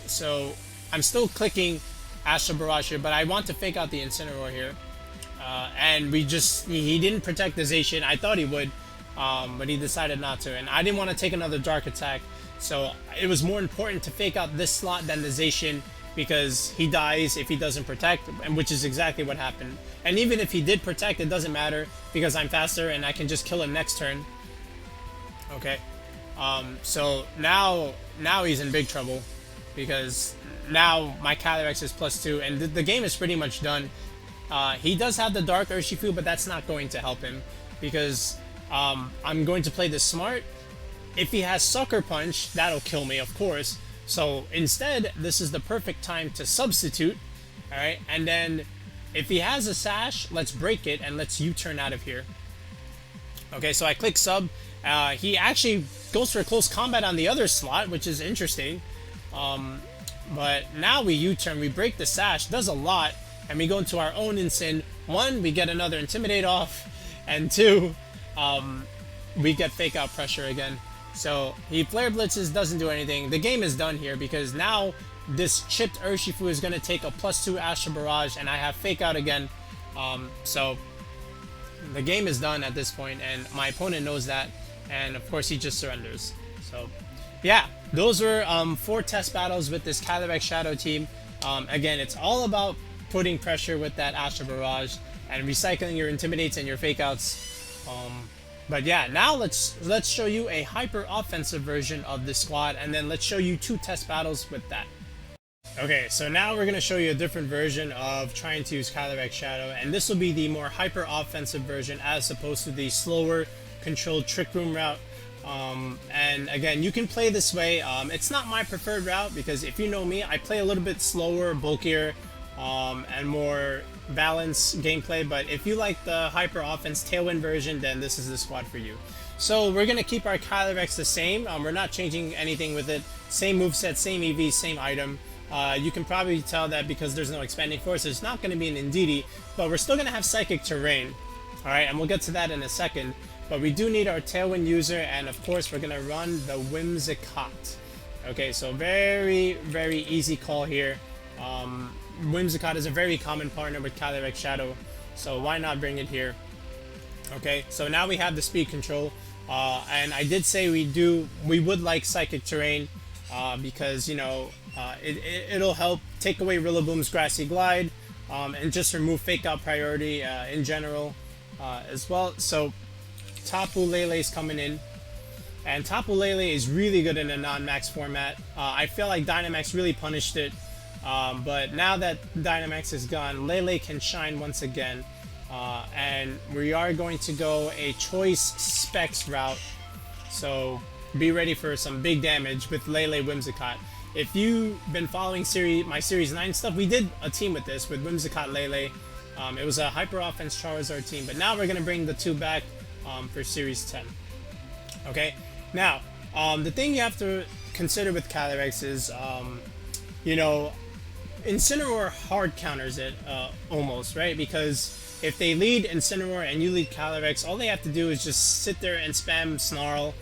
so I'm still clicking Astral Barrage here, but I want to fake out the Incineroar here. And he didn't protect the Zacian. I thought he would, but he decided not to. And I didn't want to take another Dark attack, so it was more important to fake out this slot than the Zacian, because he dies if he doesn't protect, and which is exactly what happened. And even if he did protect, it doesn't matter, because I'm faster and I can just kill him next turn. Okay, so now he's in big trouble, because now my Calyrex is +2, and the game is pretty much done. He does have the Dark Urshifu, but that's not going to help him, because I'm going to play this smart. If he has Sucker Punch, that'll kill me, of course. So instead, this is the perfect time to substitute. Alright, and then if he has a Sash, let's break it and let's U-turn out of here. Okay, so I click sub. He actually goes for a close combat on the other slot, which is interesting. But now we U-turn, we break the Sash, does a lot, and we go into our own Incin. 1, we get another Intimidate off, and 2, we get Fake Out Pressure again. So he Flare Blitzes, doesn't do anything. The game is done here, because now this chipped Urshifu is going to take a +2 Astral Barrage, and I have Fake Out again. So the game is done at this point, and my opponent knows that, and of course he just surrenders. So yeah, those were 4 test battles with this Calyrex Shadow team. Again, it's all about putting pressure with that Astral Barrage and recycling your Intimidates and your Fake Outs. But yeah, now let's show you a hyper offensive version of this squad, and then let's show you 2 test battles with that. Okay, so now we're going to show you a different version of trying to use Calyrex Shadow, and this will be the more hyper offensive version as opposed to the slower controlled Trick Room route. And again, you can play this way. It's not my preferred route, because if you know me, I play a little bit slower, bulkier, and more balanced gameplay. But if you like the hyper offense Tailwind version, then this is the squad for you. So we're going to keep our Calyrex the same. We're not changing anything with it. Same moveset, same EV, same item. You can probably tell that because there's no Expanding Force, it's not going to be an Indeedee, but we're still going to have Psychic Terrain. Alright, and we'll get to that in a second. But we do need our Tailwind user, and of course we're going to run the Whimsicott. Okay, so very, very easy call here. Whimsicott is a very common partner with Calyrex Shadow, so why not bring it here? Okay, so now we have the speed control, and I did say we would like Psychic Terrain, because, you know, it'll help take away Rillaboom's Grassy Glide, and just remove Fake Out priority in general as well. So Tapu LeLe is coming in, and Tapu LeLe is really good in a non-max format. I feel like Dynamax really punished it. But now that Dynamax is gone, LeLe can shine once again, and we are going to go a choice specs route, so be ready for some big damage with LeLe Whimsicott. If you've been following my Series 9 stuff, we did a team with this, with Whimsicott LeLe. It was a hyper offense Charizard team, but now we're going to bring the 2 back for Series 10. Okay, now the thing you have to consider with Calyrex is, you know, Incineroar hard counters it, almost, right? Because if they lead Incineroar and you lead Calyrex, all they have to do is just sit there and spam Snarl.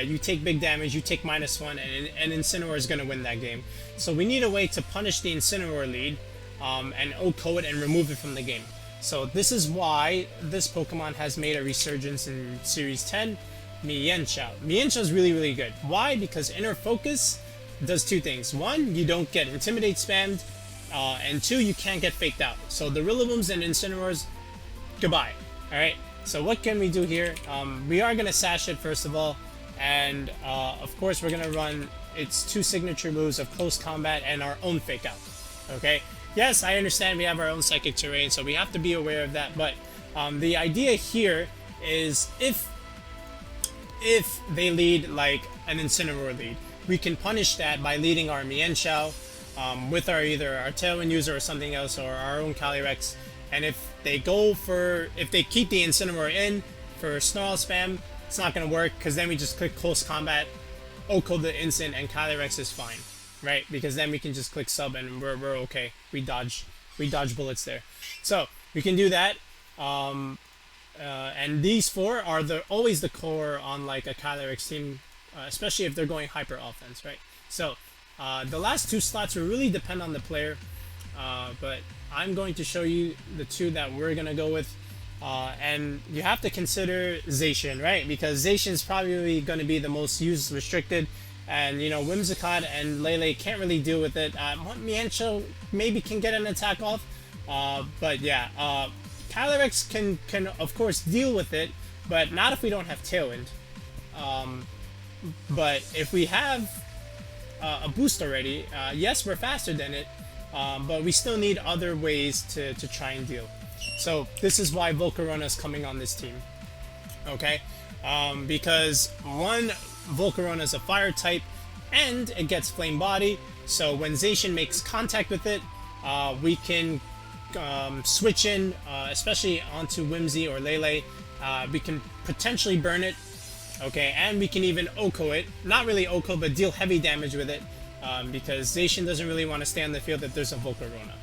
You take big damage, you take -1, and Incineroar is going to win that game. So we need a way to punish the Incineroar lead, and OHKO it and remove it from the game. So this is why this Pokemon has made a resurgence in Series 10, Mienshao. Mienshao is really, really good. Why? Because Inner Focus does 2 things. 1, you don't get Intimidate spammed, and 2, you can't get faked out. So the Rillabooms and Incineroars, goodbye. Alright, so what can we do here? We are going to Sash it first of all, and of course we're going to run its 2 signature moves of Close Combat and our own Fake Out. Okay, yes, I understand we have our own Psychic Terrain, so we have to be aware of that, but the idea here is if they lead like an Incineroar lead, we can punish that by leading our Mienshao with either our Tailwind user or something else, or our own Calyrex. And if they keep the Incineroar in for Snarl spam, it's not going to work, because then we just click Close Combat, OHKO the Incin, and Calyrex is fine, right? Because then we can just click sub and we're okay. We dodge bullets there. So we can do that. And these four are always the core on like a Calyrex team, especially if they're going hyper offense, right? So the last two slots will really depend on the player, but I'm going to show you the two that we're gonna go with. And you have to consider Zacian, right? Because Zacian is probably going to be the most use restricted, and you know Whimsicott and LeLe can't really deal with it. Mienshao maybe can get an attack off, but yeah, Calyrex can of course deal with it, but not if we don't have Tailwind. But if we have a boost already, yes, we're faster than it, but we still need other ways to try and deal. So this is why Volcarona is coming on this team, okay? Because one, Volcarona is a fire type, and it gets flame body. So when Zacian makes contact with it, we can switch in, especially onto Whimsy or LeLe. We can potentially burn it, okay? And we can even Oko it. Not really Oko, but deal heavy damage with it, because Zacian doesn't really want to stay on the field if there's a Volcarona.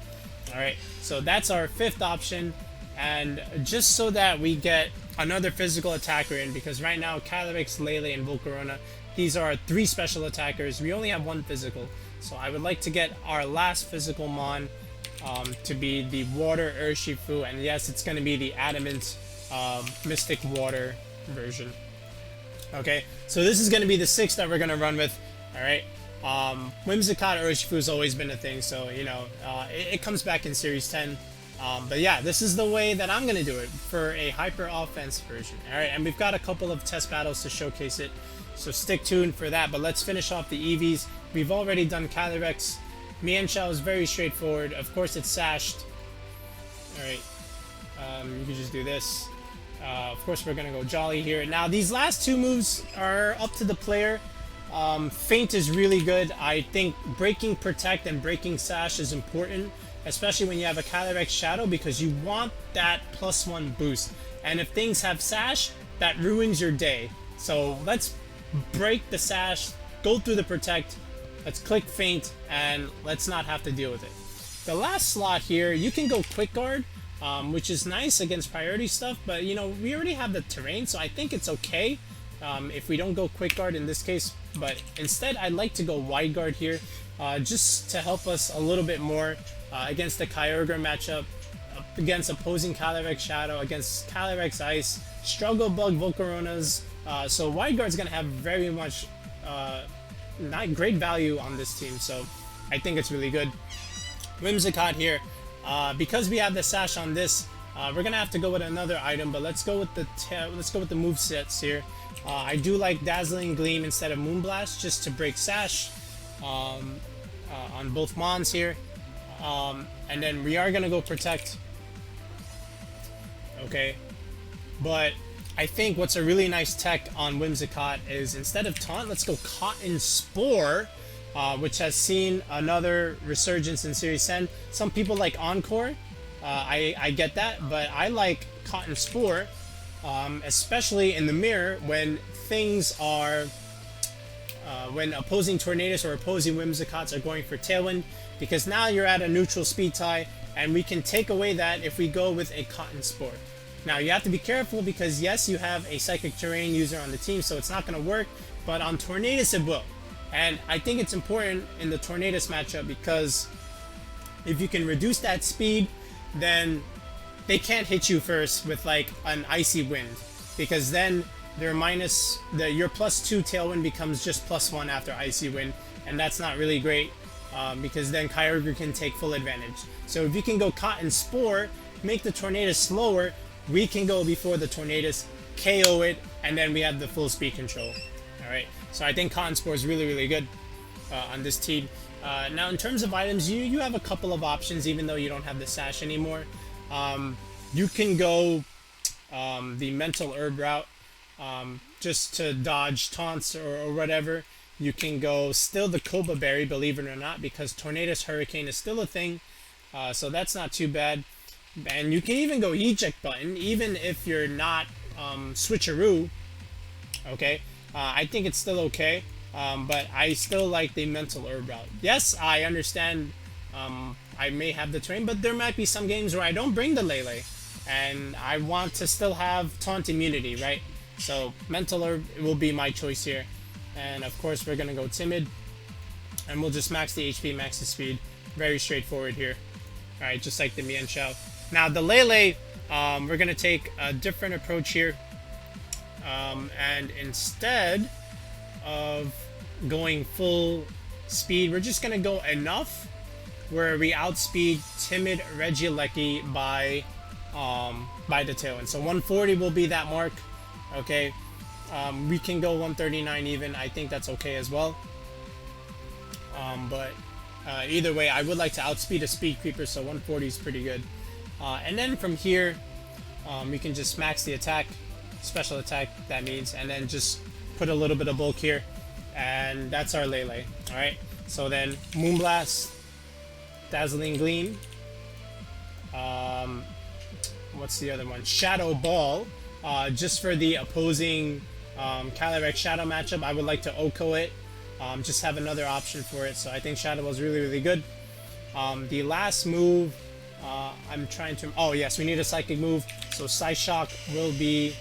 Alright, so that's our fifth option, and just so that we get another physical attacker in, because right now Calyrex, LeLe, and Volcarona, these are three special attackers. We only have one physical, so I would like to get our last physical mon to be the Water Urshifu, and yes, it's going to be the Adamant Mystic Water version. Okay, so this is going to be the sixth that we're going to run with. Alright. Whimsicott Urshifu has always been a thing, so you know it comes back in Series 10. But yeah, this is the way that I'm gonna do it for a hyper offense version. All right, and we've got a couple of test battles to showcase it, so stick tuned for that. But let's finish off the EVs. We've already done Calyrex. Mienshao is very straightforward. Of course, it's sashed. All right, you can just do this. Of course, we're gonna go Jolly here. Now, these last two moves are up to the player. Feint is really good. I think breaking Protect and breaking Sash is important, especially when you have a Calyrex Shadow, because you want that +1 boost. And if things have Sash, that ruins your day. So let's break the Sash, go through the Protect, let's click Feint, and let's not have to deal with it. The last slot here, you can go Quick Guard, which is nice against priority stuff, but you know, we already have the terrain, so I think it's okay if we don't go Quick Guard in this case. But instead, I'd like to go Wide Guard here, just to help us a little bit more against the Kyogre matchup, against opposing Calyrex Shadow, against Calyrex Ice, Struggle Bug Volcaronas. So Wide Guard's going to have very much not great value on this team, so I think it's really good. Whimsicott here, because we have the Sash on this, we're gonna have to go with another item, but let's go with the move sets here. I do like Dazzling Gleam instead of Moonblast, just to break Sash on both Mons here. And then we are gonna go Protect. Okay, but I think what's a really nice tech on Whimsicott is instead of Taunt, let's go Cotton Spore, which has seen another resurgence in Series 10. Some people like Encore. I get that, but I like Cotton Spore, especially in the mirror when things are, when opposing Tornadus or opposing Whimsicotts are going for Tailwind, because now you're at a neutral speed tie, and we can take away that if we go with a Cotton Spore. Now you have to be careful because yes, you have a Psychic Terrain user on the team, so it's not going to work, but on Tornadus it will. And I think it's important in the Tornadus matchup because if you can reduce that speed, then they can't hit you first with like an Icy Wind, because then their your +2 Tailwind becomes just +1 after Icy Wind, and that's not really great because then Kyogre can take full advantage. So if you can go Cotton Spore, make the Tornadus slower, we can go before the Tornadus, KO it, and then we have the full speed control. Alright, so I think Cotton Spore is really, really good on this team. Now in terms of items, you have a couple of options even though you don't have the Sash anymore. You can go the Mental Herb route just to dodge taunts or whatever. You can go still the Koba Berry, believe it or not, because Tornadus Hurricane is still a thing, so that's not too bad. And you can even go Eject Button, even if you're not Switcheroo. Okay, I think it's still okay, but I still like the Mental Herb route. Yes, I understand I may have the terrain, but there might be some games where I don't bring the LeLe. and I want to still have taunt immunity, right? So Mental Herb will be my choice here, and of course we're gonna go Timid, and we'll just max the HP, max the speed. Very straightforward here. All right, just like the Mienshao. Now the LeLe, we're gonna take a different approach here, and instead of going full speed, we're just gonna go enough where we outspeed Timid Regieleki by the Tailwind. So 140 will be that mark. Okay, we can go 139 even. I think that's okay as well. But either way, I would like to outspeed a speed creeper, so 140 is pretty good. And then from here, we can just max the attack, special attack that means, and then just put a little bit of bulk here, and that's our LeLe. All right. So then Moonblast, Dazzling Gleam. What's the other one? Shadow Ball. Just for the opposing Calyrex Shadow matchup, I would like to OHKO it. Just have another option for it. So I think Shadow Ball is really, really good. The last move, I'm trying to... Oh, yes, we need a Psychic move. So Psyshock will be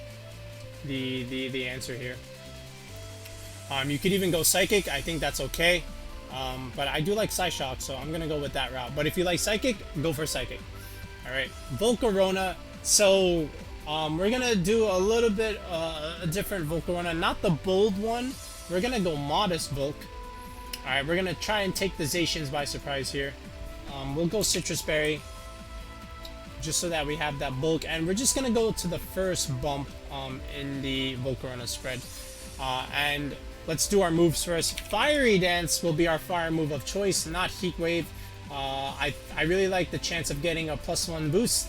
the answer here. You could even go Psychic. I think that's okay. But I do like Psyshock, so I'm going to go with that route. But if you like Psychic, go for Psychic. Alright, Volcarona. So, we're going to do a little bit a different Volcarona. Not the bold one. We're going to go Modest Volk. Alright, we're going to try and take the Zacians by surprise here. We'll go Citrus Berry, just so that we have that bulk. And we're just going to go to the first bump in the Volcarona spread. And let's do our moves first. Fiery Dance will be our fire move of choice, not Heat Wave. I really like the chance of getting a +1 boost,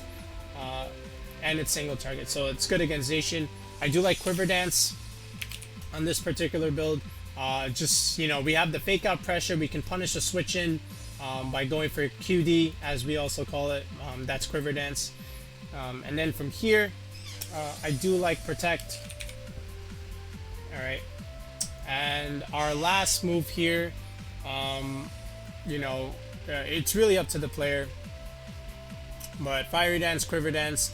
and it's single target, so it's good against Zacian. I do like Quiver Dance on this particular build. Just, you know, we have the fake out pressure. We can punish a switch in by going for QD, as we also call it. That's Quiver Dance. And then from here, I do like Protect. Alright. And our last move here, you know, it's really up to the player. But Fiery Dance, Quiver Dance,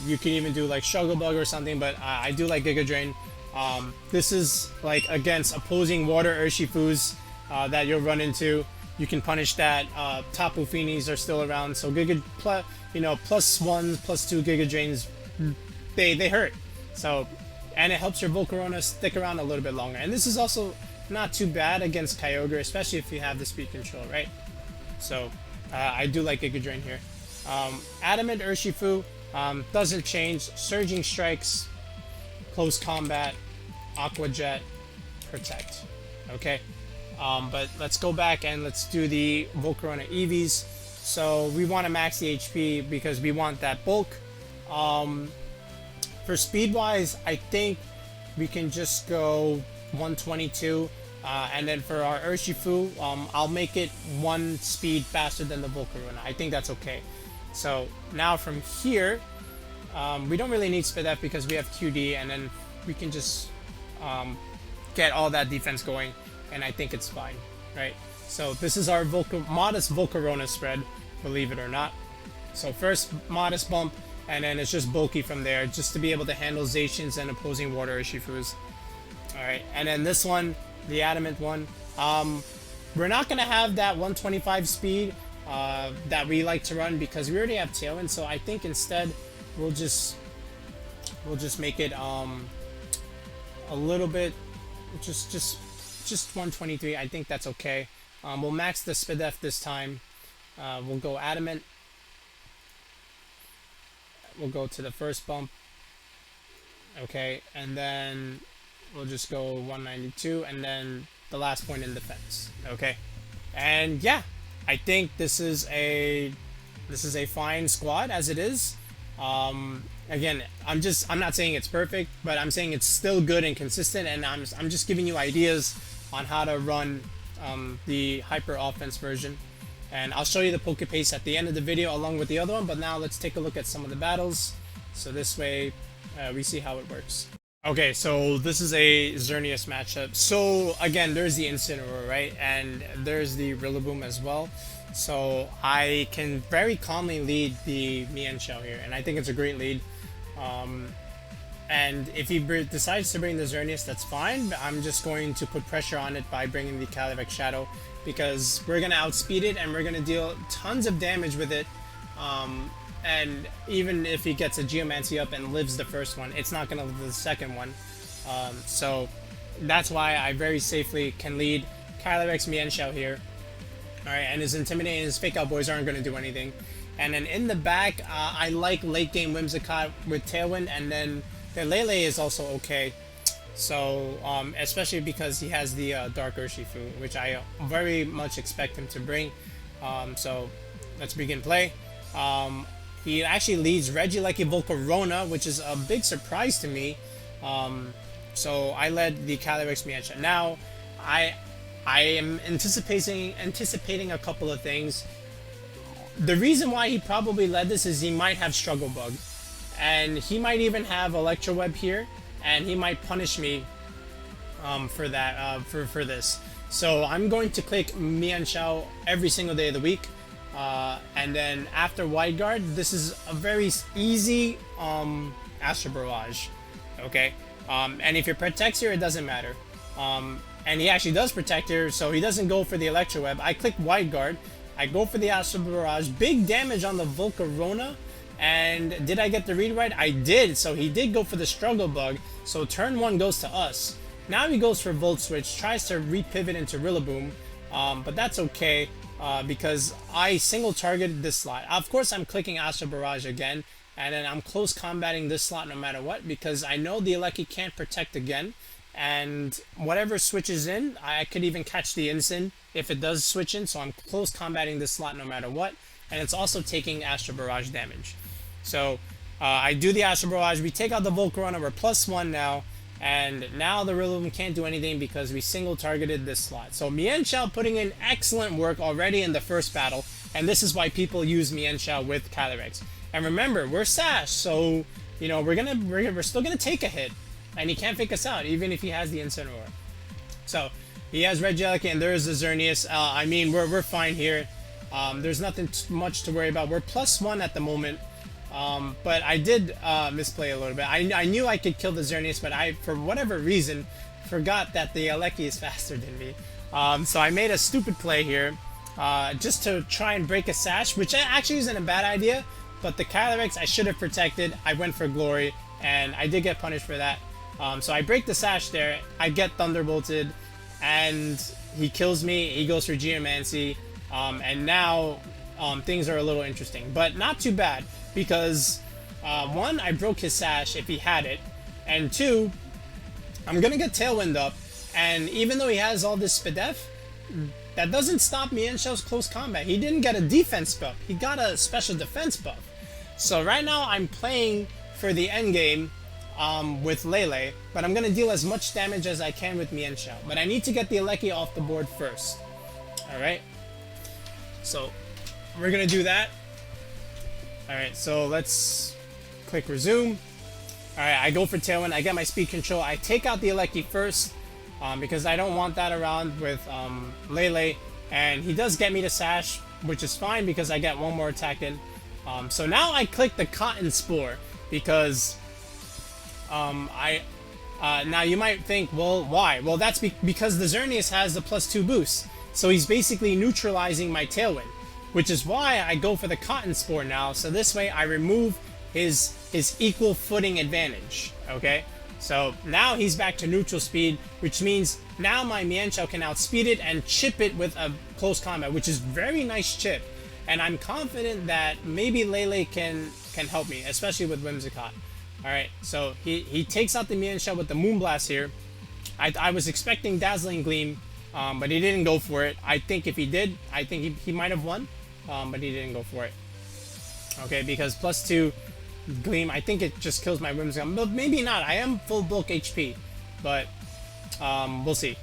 you can even do like Struggle Bug or something, but I do like Giga Drain. This is like against opposing water Urshifus that you'll run into. You can punish that. Tapu Finis are still around, so +1, +2 Giga Drains, they hurt. So, and it helps your Volcarona stick around a little bit longer. And this is also not too bad against Kyogre, especially if you have the speed control, right? So, I do like Giga Drain here. Adamant Urshifu doesn't change. Surging Strikes, Close Combat, Aqua Jet, Protect. Okay, but let's go back and let's do the Volcarona EVs. So we want to max the HP because we want that bulk. For speed wise, I think we can just go 122. And then for our Urshifu, I'll make it 1 speed faster than the Volcarona. I think that's okay. So now from here, we don't really need Speed F because we have QD, and then we can just get all that defense going, and I think it's fine, right? So this is our modest Volcarona spread, believe it or not. So first modest bump, and then it's just bulky from there, just to be able to handle Zacians and opposing water Urshifus. Alright, and then this one, the Adamant one, we're not going to have that 125 speed that we like to run because we already have Tailwind, so I think instead we'll just make it a little bit, just 123. I think that's okay. We'll max the Spidef this time. We'll go Adamant. We'll go to the first bump. Okay, and then we'll just go 192, and then the last point in defense. Okay, and yeah, I think this is a fine squad as it is. Again, I'm not saying it's perfect, but I'm saying it's still good and consistent, and I'm just giving you ideas on how to run the hyper offense version. And I'll show you the Pokepastes at the end of the video along with the other one, but now let's take a look at some of the battles, so this way we see how it works. Okay, so this is a Xerneas matchup. So again, there's the Incineroar, right? And there's the Rillaboom as well. So I can very calmly lead the Mienshao here, and I think it's a great lead. And if he decides to bring the Xerneas, that's fine. I'm just going to put pressure on it by bringing the Calyrex Shadow, because we're going to outspeed it and we're going to deal tons of damage with it. And even if he gets a Geomancy up and lives the first one, it's not going to live the second one. So that's why I very safely can lead Calyrex Mienshao here. Alright, and his Intimidating and his Fake Out Boys aren't going to do anything. And then in the back, I like late game Whimsicott with Tailwind, and then the LeLe is also okay. So, especially because he has the Dark Urshifu, which I very much expect him to bring. So, let's begin play. He actually leads Regieleki Volcarona, which is a big surprise to me. So, I led the Calyrex Mienshao. Now, I am anticipating a couple of things. The reason why he probably led this is he might have Struggle Bug. And he might even have Electro Web here, and he might punish me for that, for this. So I'm going to click Mienshao every single day of the week. And then after Wide Guard, this is a very easy Astral Barrage. Okay? And if it protects here, it doesn't matter. And he actually does protect here, so he doesn't go for the Electro Web. I click Wide Guard. I go for the Astral Barrage. Big damage on the Volcarona. And did I get the read right? I did. So he did go for the Struggle Bug. So turn 1 goes to us. Now he goes for Volt Switch. Tries to repivot into Rillaboom. But that's okay. Because I single targeted this slot. Of course I'm clicking Astral Barrage again. And then I'm close combating this slot no matter what. Because I know the Aleki can't protect again. And whatever switches in, I could even catch the Incin if it does switch in. So I'm close combating this slot no matter what. And it's also taking Astral Barrage damage. So I do the Astral Barrage. We take out the Volcarona. We're +1 now. And now the Rillaboom can't do anything because we single targeted this slot. So Mienshao putting in excellent work already in the first battle. And this is why people use Mienshao with Calyrex. And remember, we're Sash. So, you know, we're still going to take a hit. And he can't fake us out, even if he has the Incineroar. So, he has Regieleki and there's the Xerneas. I mean, we're fine here. There's nothing much to worry about. We're +1 at the moment. But I did misplay a little bit. I knew I could kill the Xerneas, but I, for whatever reason, forgot that the Aleki is faster than me. So I made a stupid play here, just to try and break a Sash, which actually isn't a bad idea. But the Calyrex I should have protected. I went for Glory, and I did get punished for that. So I break the Sash there. I get Thunderbolted, and he kills me. He goes for Geomancy, and now things are a little interesting, but not too bad. Because, 1, I broke his Sash if he had it, and 2, I'm gonna get Tailwind up, and even though he has all this Spadef, that doesn't stop Mienshao's close combat. He didn't get a defense buff, he got a special defense buff. So right now I'm playing for the endgame with LeLe, but I'm gonna deal as much damage as I can with Mienshao. But I need to get the Aleki off the board first. Alright? So, we're gonna do that. Alright, so let's click resume. Alright, I go for Tailwind, I get my speed control, I take out the Aleki first, because I don't want that around with LeLe, and he does get me to Sash, which is fine because I get one more attack in. So now I click the Cotton Spore, because now you might think, well, why? Well, that's because the Xerneas has the +2 boost, so he's basically neutralizing my Tailwind. Which is why I go for the Cotton Spore now, so this way I remove his equal footing advantage, okay? So now he's back to neutral speed, which means now my Mienshao can outspeed it and chip it with a close combat, which is very nice chip. And I'm confident that maybe LeLe can help me, especially with Whimsicott. Alright, so he takes out the Mienshao with the Moonblast here. I was expecting Dazzling Gleam, but he didn't go for it. I think if he did, I think he might have won. But he didn't go for it. Okay, because +2 Gleam, I think it just kills my Whimsicott. But maybe not. I am full bulk HP. But we'll see.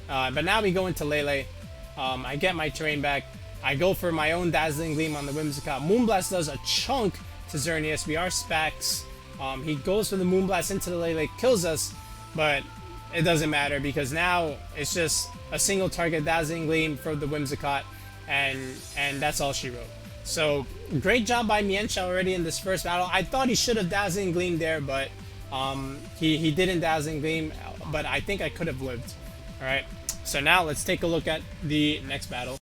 But now we go into LeLe. I get my terrain back. I go for my own Dazzling Gleam on the Whimsicott. Moonblast does a chunk to Xerneas. We are Spax. He goes for the Moonblast into the LeLe, kills us. But it doesn't matter because now it's just a single target Dazzling Gleam for the Whimsicott. and that's all she wrote. So great job by Mienshao already in this first battle. I thought he should have Dazzling Gleam there, but he didn't Dazzling Gleam, but I think I could have lived. Alright, so now let's take a look at the next battle.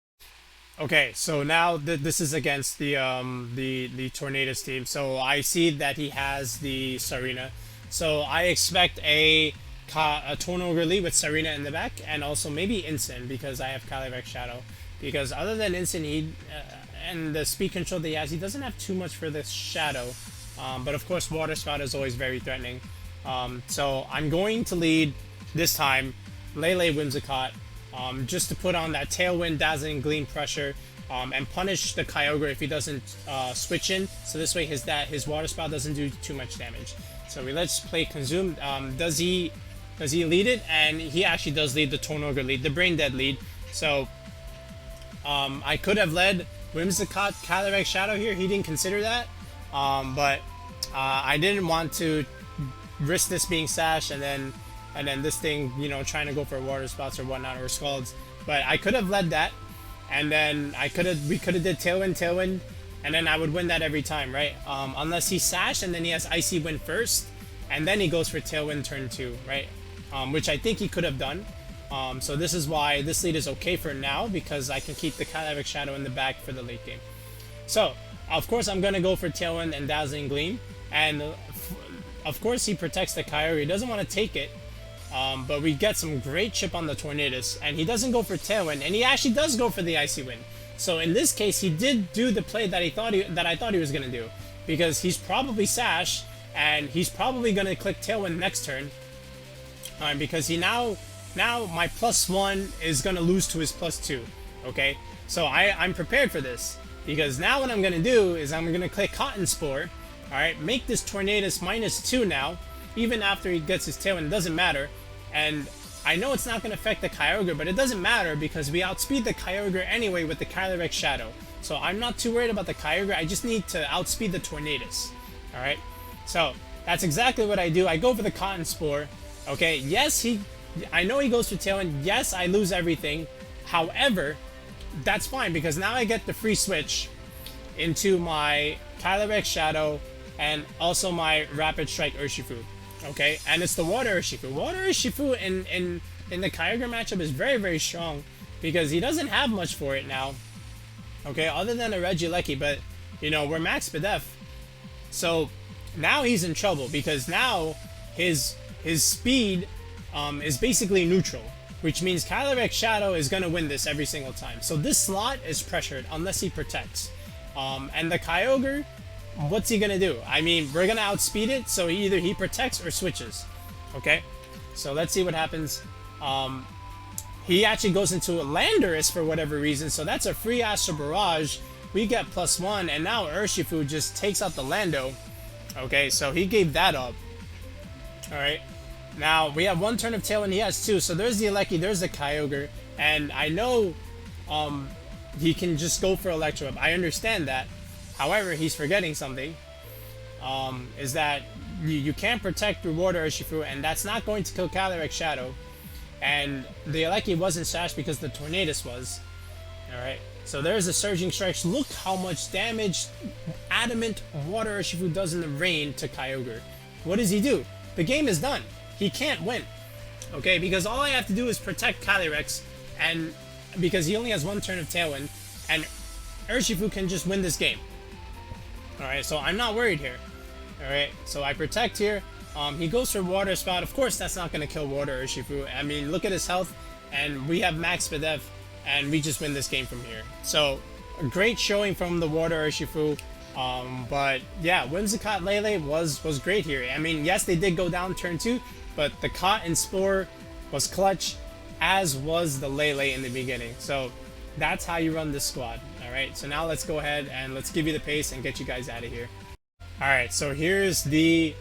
Okay, so now this is against the Tornadus team. So I see that he has the Sarina. So I expect a Torno LeLe with Sarina in the back, and also maybe Incin, because I have Calyrex Shadow. Because other than Incin, and the speed control that he has, he doesn't have too much for this Shadow. But of course, Water Spout is always very threatening. So I'm going to lead this time LeLe Whimsicott, just to put on that Tailwind, Dazzling Gleam pressure, and punish the Kyogre if he doesn't switch in. So this way his Water Spout doesn't do too much damage. So let's play Consume. Does he lead it? And he actually does lead the Torno lead, the Brain Dead lead. So I could have led Whimsicott Calyrex Shadow here. He didn't consider that, but I didn't want to risk this being Sash and then this thing, you know, trying to go for Water Spouts or whatnot, or Scalds. But I could have led that, and then we could have did Tailwind, and then I would win that every time, right? Unless he Sash and then he has Icy Wind first, and then he goes for Tailwind turn 2, right? Which I think he could have done. So this is why this lead is okay for now, because I can keep the Calyrex Shadow in the back for the late game. So, of course, I'm going to go for Tailwind and Dazzling Gleam. And, of course, he protects the Kyogre. He doesn't want to take it. But we get some great chip on the Tornadus. And he doesn't go for Tailwind. And he actually does go for the Icy Wind. So, in this case, he did do the play that I thought he was going to do. Because he's probably Sash. And he's probably going to click Tailwind next turn. Because he now my +1 is going to lose to his +2, okay? So I'm prepared for this, because now what I'm going to do is I'm going to click Cotton Spore, alright? Make this Tornadus -2 now, even after he gets his Tailwind, it doesn't matter. And I know it's not going to affect the Kyogre, but it doesn't matter because we outspeed the Kyogre anyway with the Calyrex Shadow. So I'm not too worried about the Kyogre, I just need to outspeed the Tornadus, alright? So that's exactly what I do. I go for the Cotton Spore, okay? Yes, I know he goes for Tailwind. Yes, I lose everything. However, that's fine because now I get the free switch into my Calyrex Shadow and also my Rapid Strike Urshifu. Okay, and it's the Water Urshifu. Water Urshifu in the Kyogre matchup is very, very strong because he doesn't have much for it now. Okay, other than a Regieleki, but you know, we're max Bidef. So now he's in trouble because now his speed is basically neutral, which means Calyrex Shadow is going to win this every single time. So this slot is pressured unless he protects. And the Kyogre, what's he going to do? I mean, we're going to outspeed it, so either he protects or switches. Okay? So let's see what happens. He actually goes into a Landorus for whatever reason, so that's a free Astral Barrage. We get +1, and now Urshifu just takes out the Lando. Okay, so he gave that up. Alright. Now, we have one turn of Tailwind, he has 2, so there's the Eleki, there's the Kyogre, and I know he can just go for Electro Web. I understand that. However, he's forgetting something, is that you can't protect Reward Urshifu, and that's not going to kill Calyrex Shadow, and the Eleki wasn't Sash because the Tornadus was. Alright, so there's the Surging Strikes. Look how much damage Adamant Water Urshifu does in the rain to Kyogre. What does he do? The game is done. He can't win, okay? Because all I have to do is protect Calyrex, and because he only has one turn of Tailwind, and Urshifu can just win this game. Alright, so I'm not worried here. Alright, so I protect here. He goes for Water Spout. Of course, that's not going to kill Water Urshifu. I mean, look at his health, and we have max Bidef, and we just win this game from here. So, a great showing from the Water Urshifu. But yeah, Whimsicott LeLe was great here. I mean, yes, they did go down turn 2, but the Cotton Spore was clutch, as was the LeLe in the beginning. So that's how you run this squad. Alright, so now let's go ahead and let's give you the pace and get you guys out of here. Alright, so here's the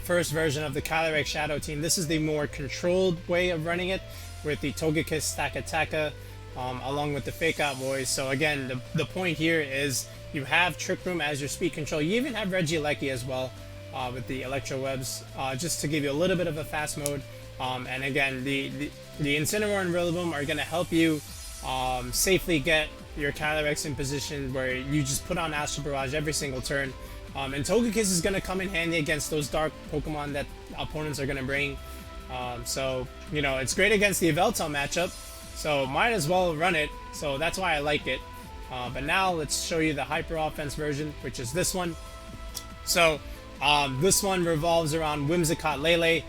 first version of the Calyrex Shadow team. This is the more controlled way of running it, with the Togekiss Stakataka, along with the Fake Out Boys. So again, the point here is you have Trick Room as your speed control. You even have Regieleki as well, with the Electro Webs, just to give you a little bit of a fast mode. And again, the Incineroar and Rillaboom are going to help you safely get your Calyrex in position where you just put on Astral Barrage every single turn. And Togekiss is going to come in handy against those dark Pokemon that opponents are going to bring. So, you know, it's great against the Yveltal matchup, so might as well run it. So that's why I like it. But now let's show you the Hyper Offense version, which is this one. So this one revolves around Whimsicott LeLe,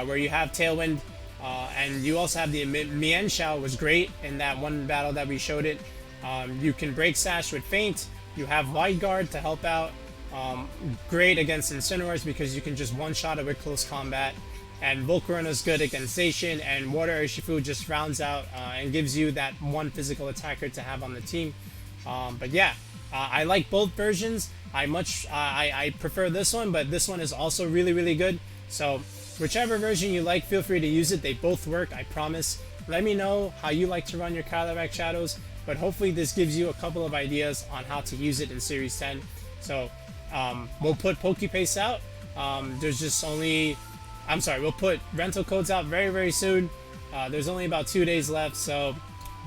where you have Tailwind, and you also have the Mienshao was great in that one battle that we showed it. You can break Sash with Feint. You have Wide Guard to help out. Great against Incineroars because you can just one-shot it with close combat. And Volcarona is good against Zacian, and Water Urshifu just rounds out and gives you that one physical attacker to have on the team. But yeah, I like both versions. I prefer this one, but this one is also really, really good. So whichever version you like, feel free to use it. They both work, I promise. Let me know how you like to run your Calyrex Shadows, but hopefully this gives you a couple of ideas on how to use it in Series 10. So we'll put Pokepastes out. We'll put rental codes out very, very soon. There's only about 2 days left, so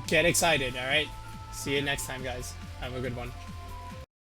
get excited, alright? See you next time, guys. Have a good one.